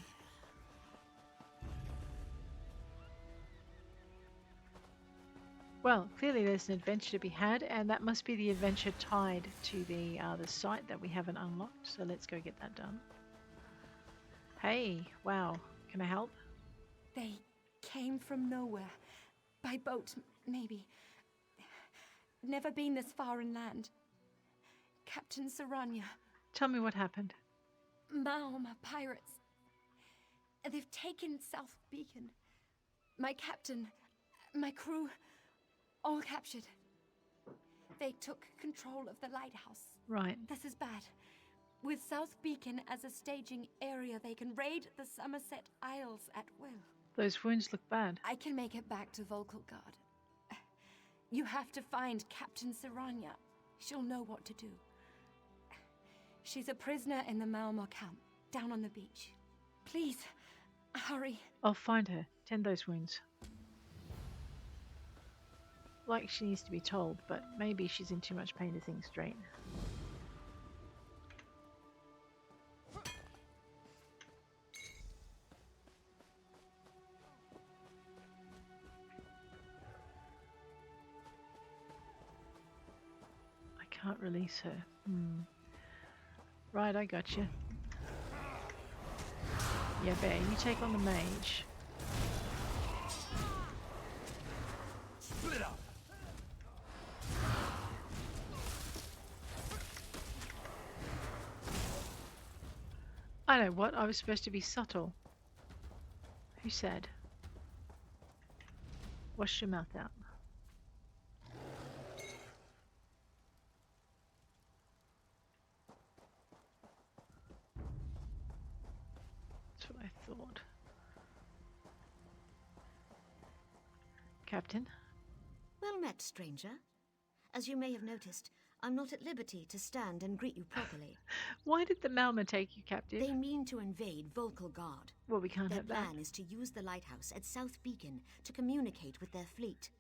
Well, clearly there's an adventure to be had, and that must be the adventure tied to the site that we haven't unlocked. So let's go get that done. Hey, wow, can I help? They came from nowhere. By boat, maybe. Never been this far inland. Captain Saranya. Tell me what happened. Maormeri pirates. They've taken South Beacon. My captain, my crew, all captured. They took control of the lighthouse. Right. This is bad. With South Beacon as a staging area, they can raid the Somerset Isles at will. Those wounds look bad. I can make it back to Volkelgard. You have to find Captain Saranya. She'll know what to do. She's a prisoner in the Maormeri camp, down on the beach. Please, hurry. I'll find her. Tend those wounds. Like she needs to be told, but maybe she's in too much pain to think straight. I can't release her. Right, I got you. Yeah, bear, you take on the mage. Split up! I know what, I was supposed to be subtle. Who said? Wash your mouth out. That's what I thought. Captain? Well met, stranger. As you may have noticed, I'm not at liberty to stand and greet you properly. Why did the Maormeri take you captive? They mean to invade Volkelgard. Well, we can't Their have that. plan is to use the lighthouse at South Beacon to communicate with their fleet.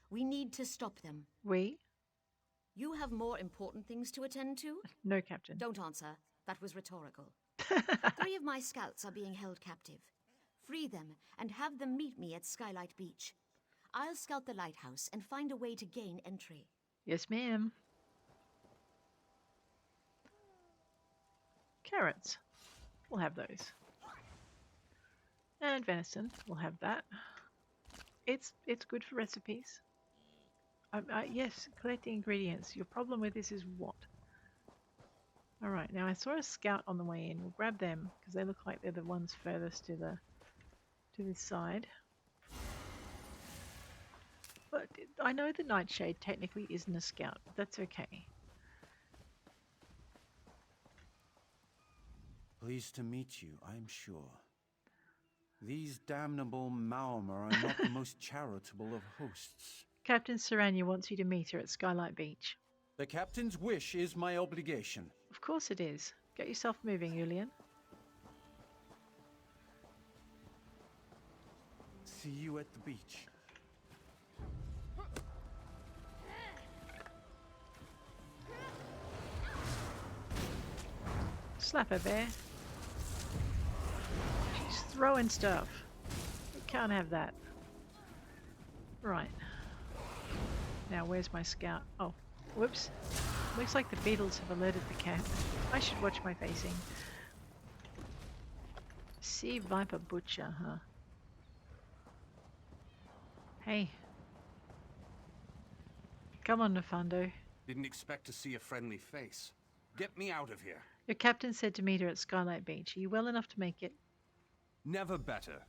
We need to stop them. We? You have more important things to attend to? No, Captain. Don't answer. That was rhetorical. 3 of my scouts are being held captive. Free them and have them meet me at Skylight Beach. I'll scout the lighthouse and find a way to gain entry. Yes, ma'am. Carrots. We'll have those. And venison. We'll have that. It's good for recipes. Yes, collect the ingredients. Your problem with this is what? Alright, now I saw a scout on the way in. We'll grab them because they look like they're the ones furthest to this side. But I know the Nightshade technically isn't a scout, but that's okay. Pleased to meet you, I'm sure. These damnable Maormeri are not the most charitable of hosts. Captain Saranya wants you to meet her at Skylight Beach. The captain's wish is my obligation. Of course it is. Get yourself moving, Julian. See you at the beach. Slap her, bear. She's throwing stuff. We can't have that. Right. Now, where's my scout? Oh, whoops. Looks like the beetles have alerted the camp. I should watch my facing. Sea Viper Butcher, huh? Hey. Come on, Nefando. Didn't expect to see a friendly face. Get me out of here. Your captain said to meet her at Skylight Beach. Are you well enough to make it? Never better.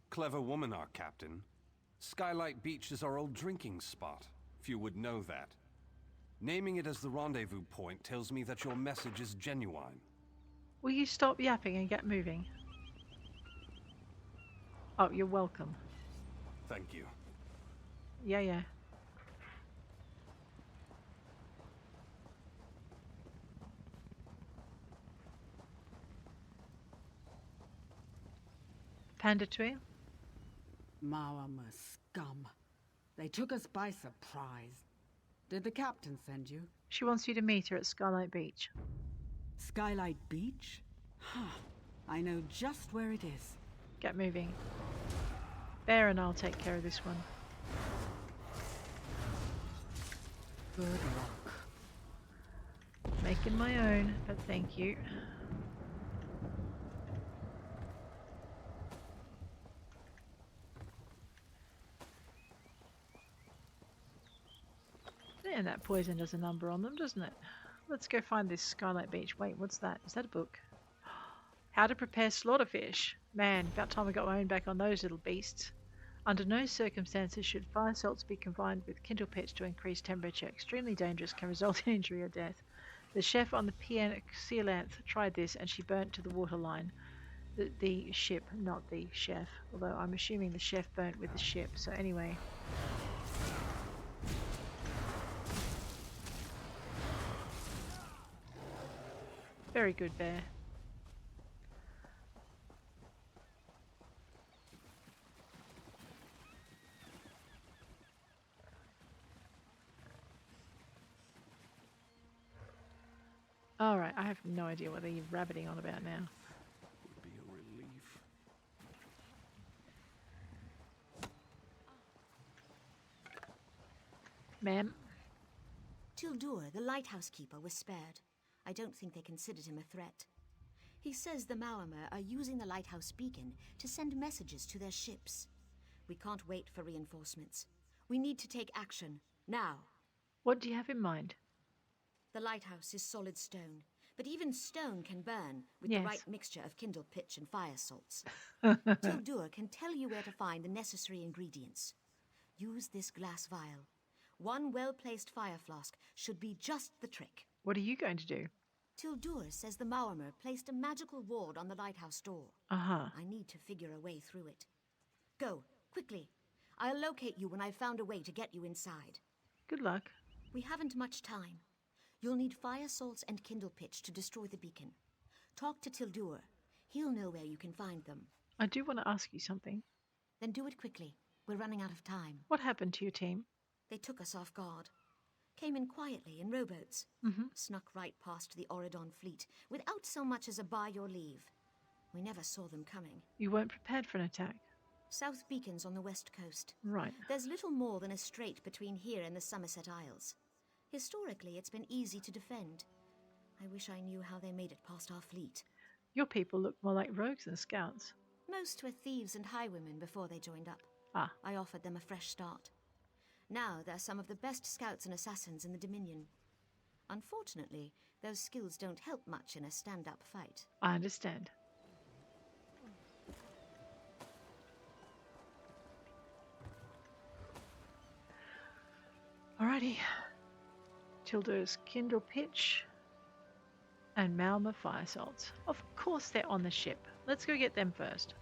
Clever woman, our captain. Skylight Beach is our old drinking spot. Few would know that. Naming it as the rendezvous point tells me that your message is genuine. Will you stop yapping and get moving? Oh, you're welcome. Thank you. Yeah. Panda Twin? Maormeri scum. They took us by surprise. Did the captain send you? She wants you to meet her at Skylight Beach. Skylight Beach? Huh. I know just where it is. Get moving. Bear and I'll take care of this one. Good luck. Making my own, but thank you. And that poison does a number on them, doesn't it? Let's go find this Skylight Beach. Wait, what's that? Is that a book? How to prepare slaughterfish. Man, about time I got my own back on those little beasts. Under no circumstances should fire salts be combined with kindle pitch to increase temperature. Extremely dangerous, can result in injury or death. The chef on the Sealanth tried this and she burnt to the waterline. The ship, not the chef. Although I'm assuming the chef burnt with the ship. So anyway. Very good, Bear. Alright, I have no idea what you're rabbiting on about now. Would be a relief. Ma'am? Tildur, the lighthouse keeper, was spared. I don't think they considered him a threat. He says the Maormeri are using the lighthouse beacon to send messages to their ships. We can't wait for reinforcements. We need to take action, now. What do you have in mind? The lighthouse is solid stone, but even stone can burn with Yes. the right mixture of kindle pitch and fire salts. Tildur can tell you where to find the necessary ingredients. Use this glass vial. One well-placed fire flask should be just the trick. What are you going to do? Tildur says the Maormeri placed a magical ward on the lighthouse door. Uh-huh. I need to figure a way through it. Go, quickly. I'll locate you when I've found a way to get you inside. Good luck. We haven't much time. You'll need fire salts and kindle pitch to destroy the beacon. Talk to Tildur. He'll know where you can find them. I do want to ask you something. Then do it quickly. We're running out of time. What happened to your team? They took us off guard. Came in quietly in rowboats. Snuck right past the Auridon fleet without so much as a by your leave. We never saw them coming. You weren't prepared for an attack. South Beacon's on the west coast. Right. There's little more than a strait between here and the Somerset Isles. Historically, it's been easy to defend. I wish I knew how they made it past our fleet. Your people look more like rogues than scouts. Most were thieves and highwaymen before they joined up. Ah. I offered them a fresh start. Now they're some of the best scouts and assassins in the Dominion. Unfortunately, those skills don't help much in a stand-up fight. I understand. Alrighty. Tildur's kindle pitch and Maormeri fire salts. Of course they're on the ship. Let's go get them first.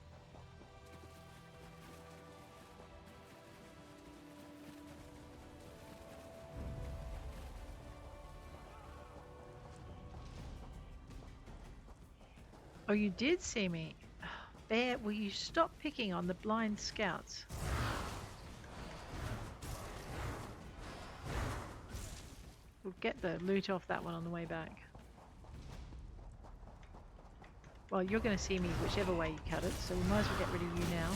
Oh, you did see me. Bear, will you stop picking on the blind scouts? We'll get the loot off that one on the way back. Well, you're going to see me whichever way you cut it, so we might as well get rid of you now.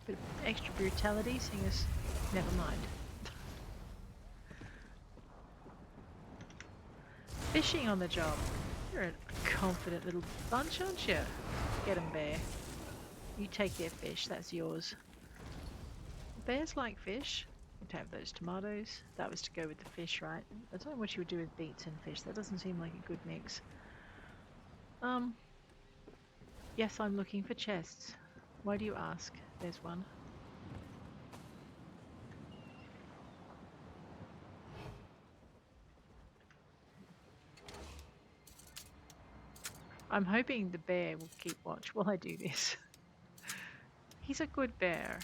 Bit of extra brutality, seeing as... Never mind. Fishing on the job. You're a confident little bunch, aren't you? Get 'em, Bear. You take their fish, that's yours. Bears like fish. We'll have those tomatoes. That was to go with the fish, right? I don't know what you would do with beets and fish. That doesn't seem like a good mix. Yes, I'm looking for chests. Why do you ask? There's one. I'm hoping the bear will keep watch while I do this. He's a good bear.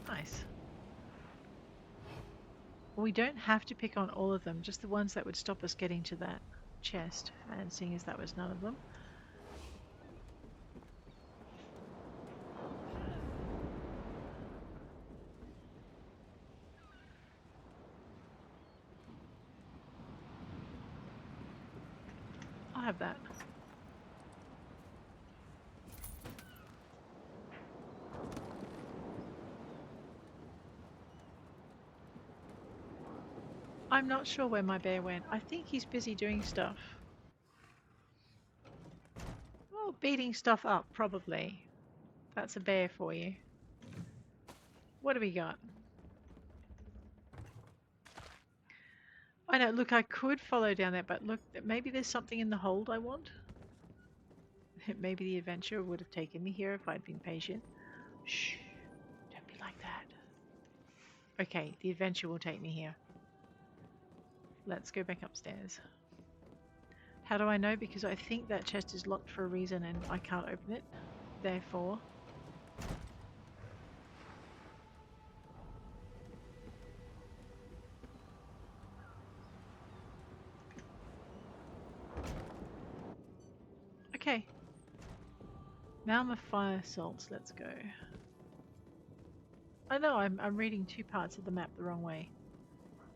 Nice. We don't have to pick on all of them, just the ones that would stop us getting to that chest, and seeing as that was none of them. I'm not sure where my bear went. I think he's busy doing stuff. Oh, beating stuff up, probably. That's a bear for you. What do we got? I know, look, I could follow down that, but look, maybe there's something in the hold I want. Maybe the adventure would have taken me here if I'd been patient. Shh, don't be like that. Okay, the adventure will take me here. Let's go back upstairs. How do I know? Because I think that chest is locked for a reason and I can't open it. Therefore... Okay. Malma fire salts, let's go. I know, I'm reading two parts of the map the wrong way.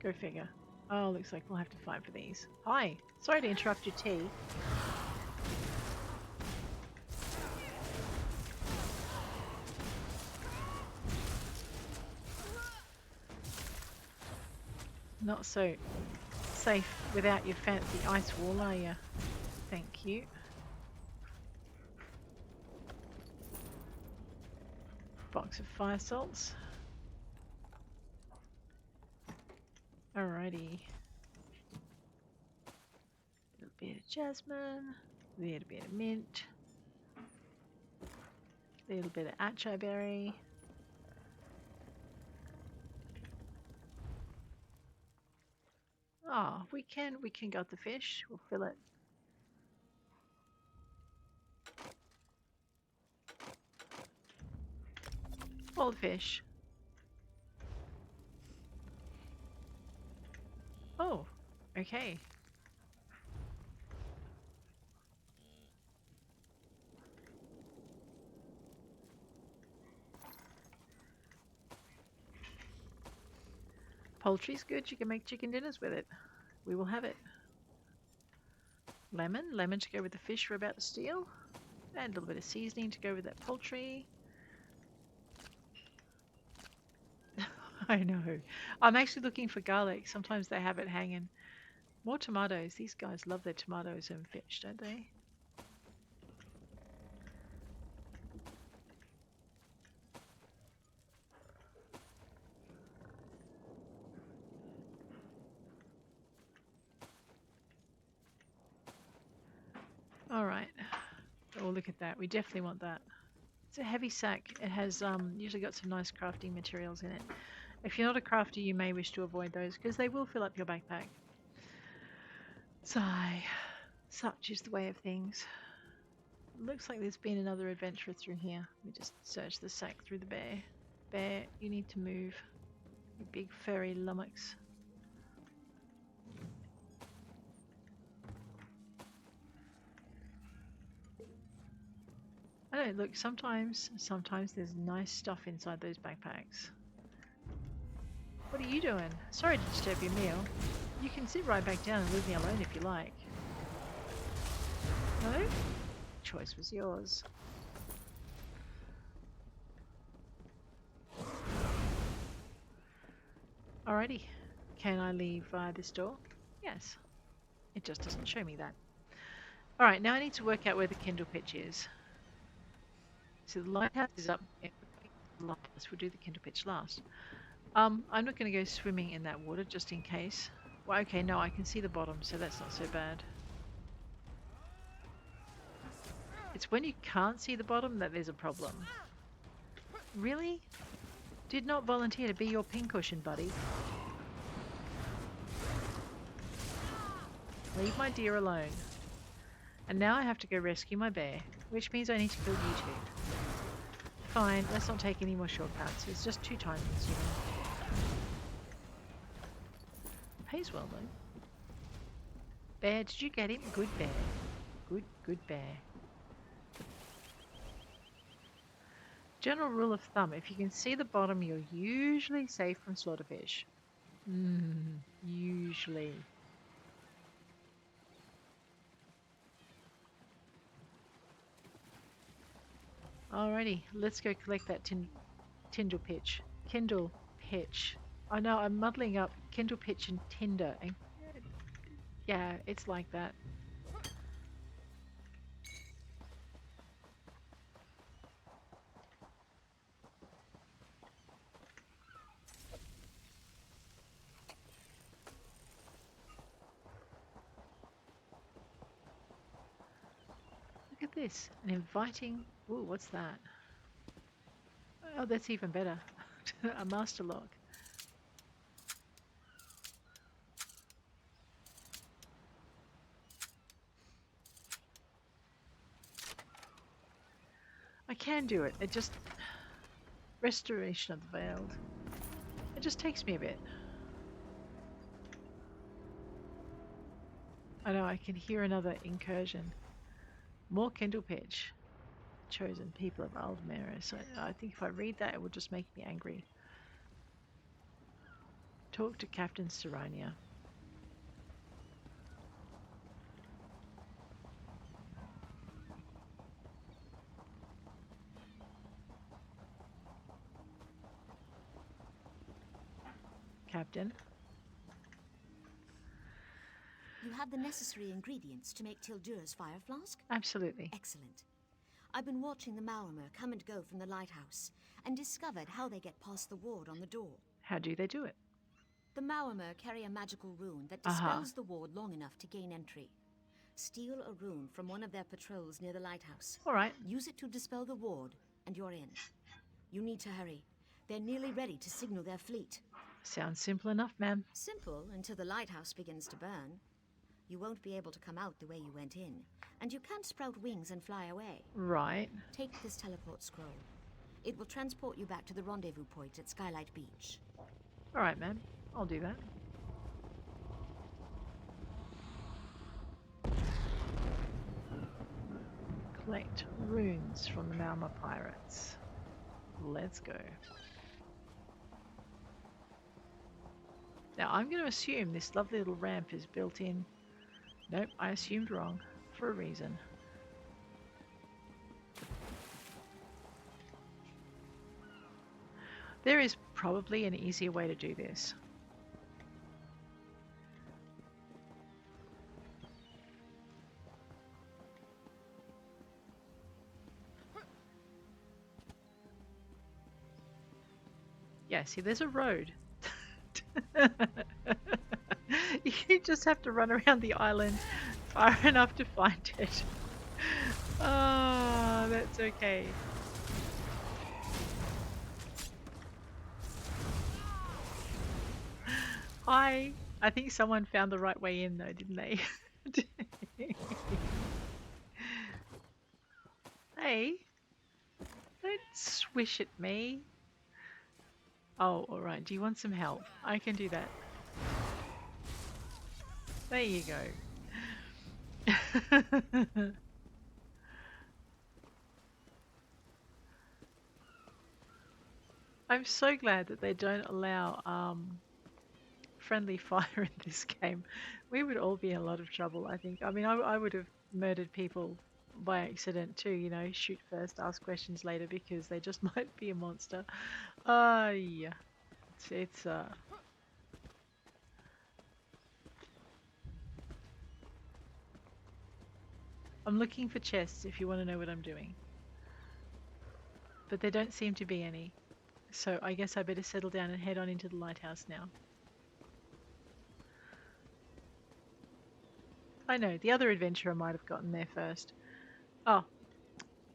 Go figure. Oh, looks like we'll have to fight for these. Hi! Sorry to interrupt your tea. Not so safe without your fancy ice wall, are you? Thank you. Box of fire salts. Alrighty. A little bit of jasmine, a little bit of mint, a little bit of acai berry. Oh, we can gut the fish. We'll fill it. All the fish. Oh, okay. Poultry's good. You can make chicken dinners with it. We will have it. Lemon to go with the fish we're about to steal. And a little bit of seasoning to go with that poultry. I know. I'm actually looking for garlic. Sometimes they have it hanging. More tomatoes. These guys love their tomatoes and fish, don't they? Alright. Oh, look at that. We definitely want that. It's a heavy sack. It has usually got some nice crafting materials in it. If you're not a crafter, you may wish to avoid those because they will fill up your backpack. Sigh. Such is the way of things. Looks like there's been another adventurer through here. Let me just search the sack through the bear. Bear, you need to move. You big furry lummox. I know, look, sometimes there's nice stuff inside those backpacks. What are you doing? Sorry to disturb your meal. You can sit right back down and leave me alone if you like. No? Choice was yours. Alrighty. Can I leave via this door? Yes. It just doesn't show me that. Alright, now I need to work out where the Kindle pitch is. So the lighthouse is up. We'll do the Kindle pitch last. I'm not going to go swimming in that water just in case. Well, okay, no, I can see the bottom, so that's not so bad. It's when you can't see the bottom that there's a problem. Really? Did not volunteer to be your pincushion, buddy. Leave my dear alone. And now I have to go rescue my bear, which means I need to kill you two. Fine, let's not take any more shortcuts. It's just too time consuming. Pays well though. Bear, did you get him? Good bear. Good bear. General rule of thumb, if you can see the bottom, you're usually safe from slaughterfish. Usually. Alrighty, let's go collect that Kindle pitch. Kindle pitch. I know I'm muddling up kindle pitch and tinder, and yeah, it's like that. Look at this, an inviting. Ooh, what's that? Oh, that's even better. A master log. I can do it. It just restoration of the veiled. It just takes me a bit. I know I can hear another incursion. More kindle pitch. Chosen people of Aldmeri. So I think if I read that, it will just make me angry. Talk to Captain Serrania. Captain. You have the necessary ingredients to make Tildur's fire flask? Absolutely. Excellent. I've been watching the Maormer come and go from the lighthouse and discovered how they get past the ward on the door. How do they do it? The Maormer carry a magical rune that dispels the ward long enough to gain entry. Steal a rune from one of their patrols near the lighthouse. All right. Use it to dispel the ward, and you're in. You need to hurry. They're nearly ready to signal their fleet. Sounds simple enough, ma'am. Simple until the lighthouse begins to burn. You won't be able to come out the way you went in, and you can't sprout wings and fly away. Right. Take this teleport scroll. It will transport you back to the rendezvous point at Skylight Beach. All right, ma'am. I'll do that. Collect runes from the Maormer pirates. Let's go. Now, I'm going to assume this lovely little ramp is built in. Nope, I assumed wrong for a reason. There is probably an easier way to do this. Yeah, see, there's a road. You just have to run around the island far enough to find it. Oh, that's okay. I think someone found the right way in though, didn't they? Hey, don't swish at me. Oh, alright. Do you want some help? I can do that. There you go. I'm so glad that they don't allow friendly fire in this game. We would all be in a lot of trouble, I think. I mean, I would have murdered people by accident too, you know, shoot first, ask questions later, because they just might be a monster. Yeah. It's I'm looking for chests if you want to know what I'm doing. But there don't seem to be any. So I guess I better settle down and head on into the lighthouse now. I know, the other adventurer might have gotten there first. Oh,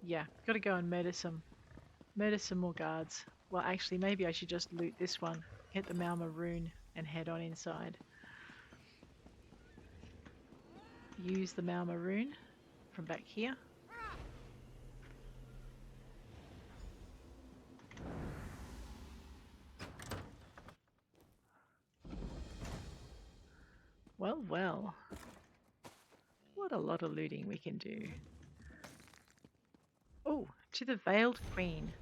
yeah, gotta go and murder some more guards. Well, actually, maybe I should just loot this one, get the Maormer rune, and head on inside. Use the Maormer rune from back here. Well, well. What a lot of looting we can do. Oh, to the Veiled Queen.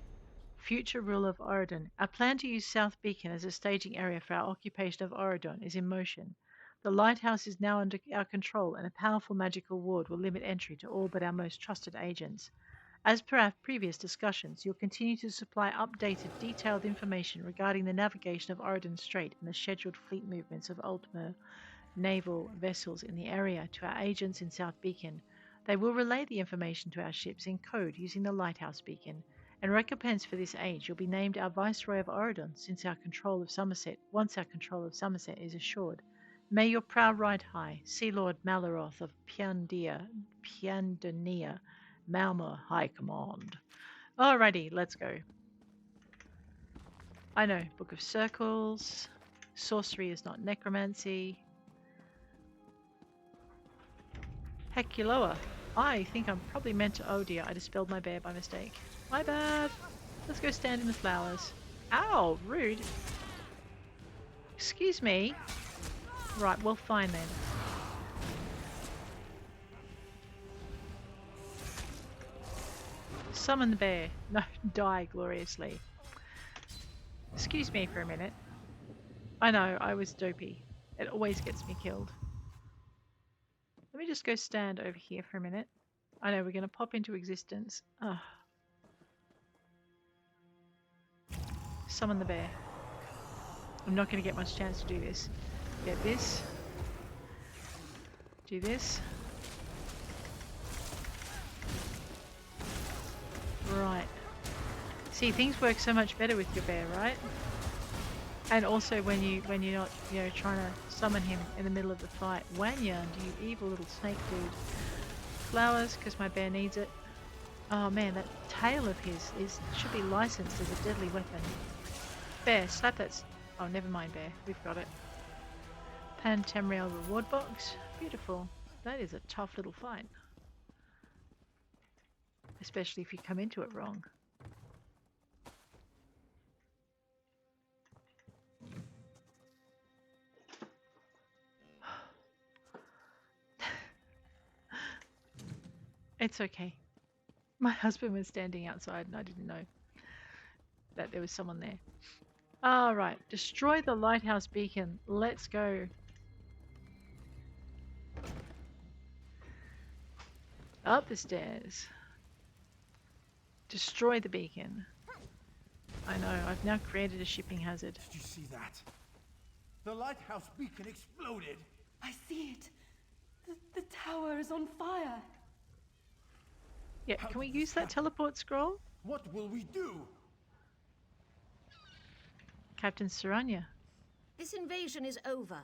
Future rule of Auridon. Our plan to use South Beacon as a staging area for our occupation of Auridon is in motion. The lighthouse is now under our control, and a powerful magical ward will limit entry to all but our most trusted agents. As per our previous discussions, you'll continue to supply updated, detailed information regarding the navigation of Auridon Strait and the scheduled fleet movements of Aldmeri naval vessels in the area to our agents in South Beacon. They will relay the information to our ships in code using the lighthouse beacon. In recompense for this aid, you'll be named our Viceroy of Auridon once our control of Somerset is assured. May your proud ride high, Sea Lord Malaroth of Piandonia, Maormeri High Command. Alrighty, let's go. I know, Book of Circles. Sorcery is not necromancy. Heculoa. I think I'm probably meant to... Oh dear, I dispelled my bear by mistake. My bad. Let's go stand in the flowers. Ow, rude. Excuse me. Right, well fine then. Summon the bear. No, die gloriously. Excuse me for a minute. I know, I was dopey. It always gets me killed. Let me just go stand over here for a minute. I know, we're going to pop into existence. Ugh. Summon the bear. I'm not going to get much chance to do this. Get this. Do this. Right. See, things work so much better with your bear, right? And also when you're not, trying to summon him in the middle of the fight. Wanyan, you evil little snake dude. Flowers, because my bear needs it. Oh man, that tail of his should be licensed as a deadly weapon. Bear, slap that. Oh, never mind, bear. We've got it. Tamrain reward box. Beautiful. That is a tough little fight. Especially if you come into it wrong. It's okay. My husband was standing outside and I didn't know that there was someone there. Alright, destroy the lighthouse beacon. Let's go. Up the stairs. Destroy the beacon. I know, I've now created a shipping hazard. Did you see that? The lighthouse beacon exploded. I see it. The tower is on fire. Yeah, can we use that teleport scroll? What will we do? Captain Serrania. This invasion is over.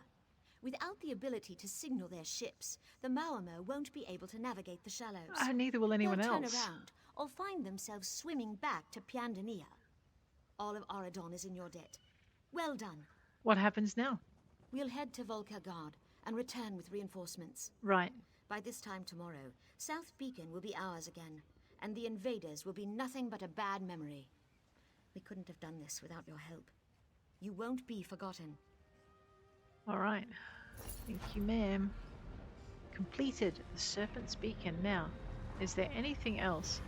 Without the ability to signal their ships, the Maormeri won't be able to navigate the shallows. Neither will anyone They'll else. turn around or find themselves swimming back to Piandonia. All of Auridon is in your debt. Well done. What happens now? We'll head to Volkergard and return with reinforcements. Right. By this time tomorrow, South Beacon will be ours again, and the invaders will be nothing but a bad memory. We couldn't have done this without your help. You won't be forgotten. Alright. Thank you, ma'am. Completed the Serpents Beacon. Now, is there anything else?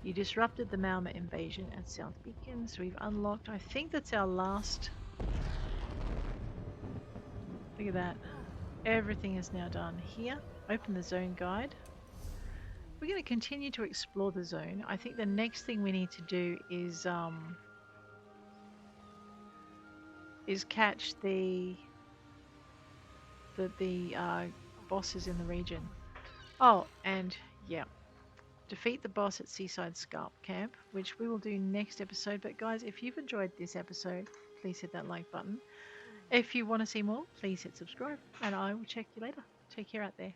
You disrupted the Maormeri invasion at South Beacon, so we've unlocked... I think that's our last... Look at that. Everything is now done here. Open the zone guide. We're going to continue to explore the zone. I think the next thing we need to do is catch the bosses in the region. Oh, and yeah, defeat the boss at Seaside Scarp Camp, which we will do next episode. But guys, if you've enjoyed this episode, please hit that like button. If you want to see more, please hit subscribe, and I will check you later. Take care out there.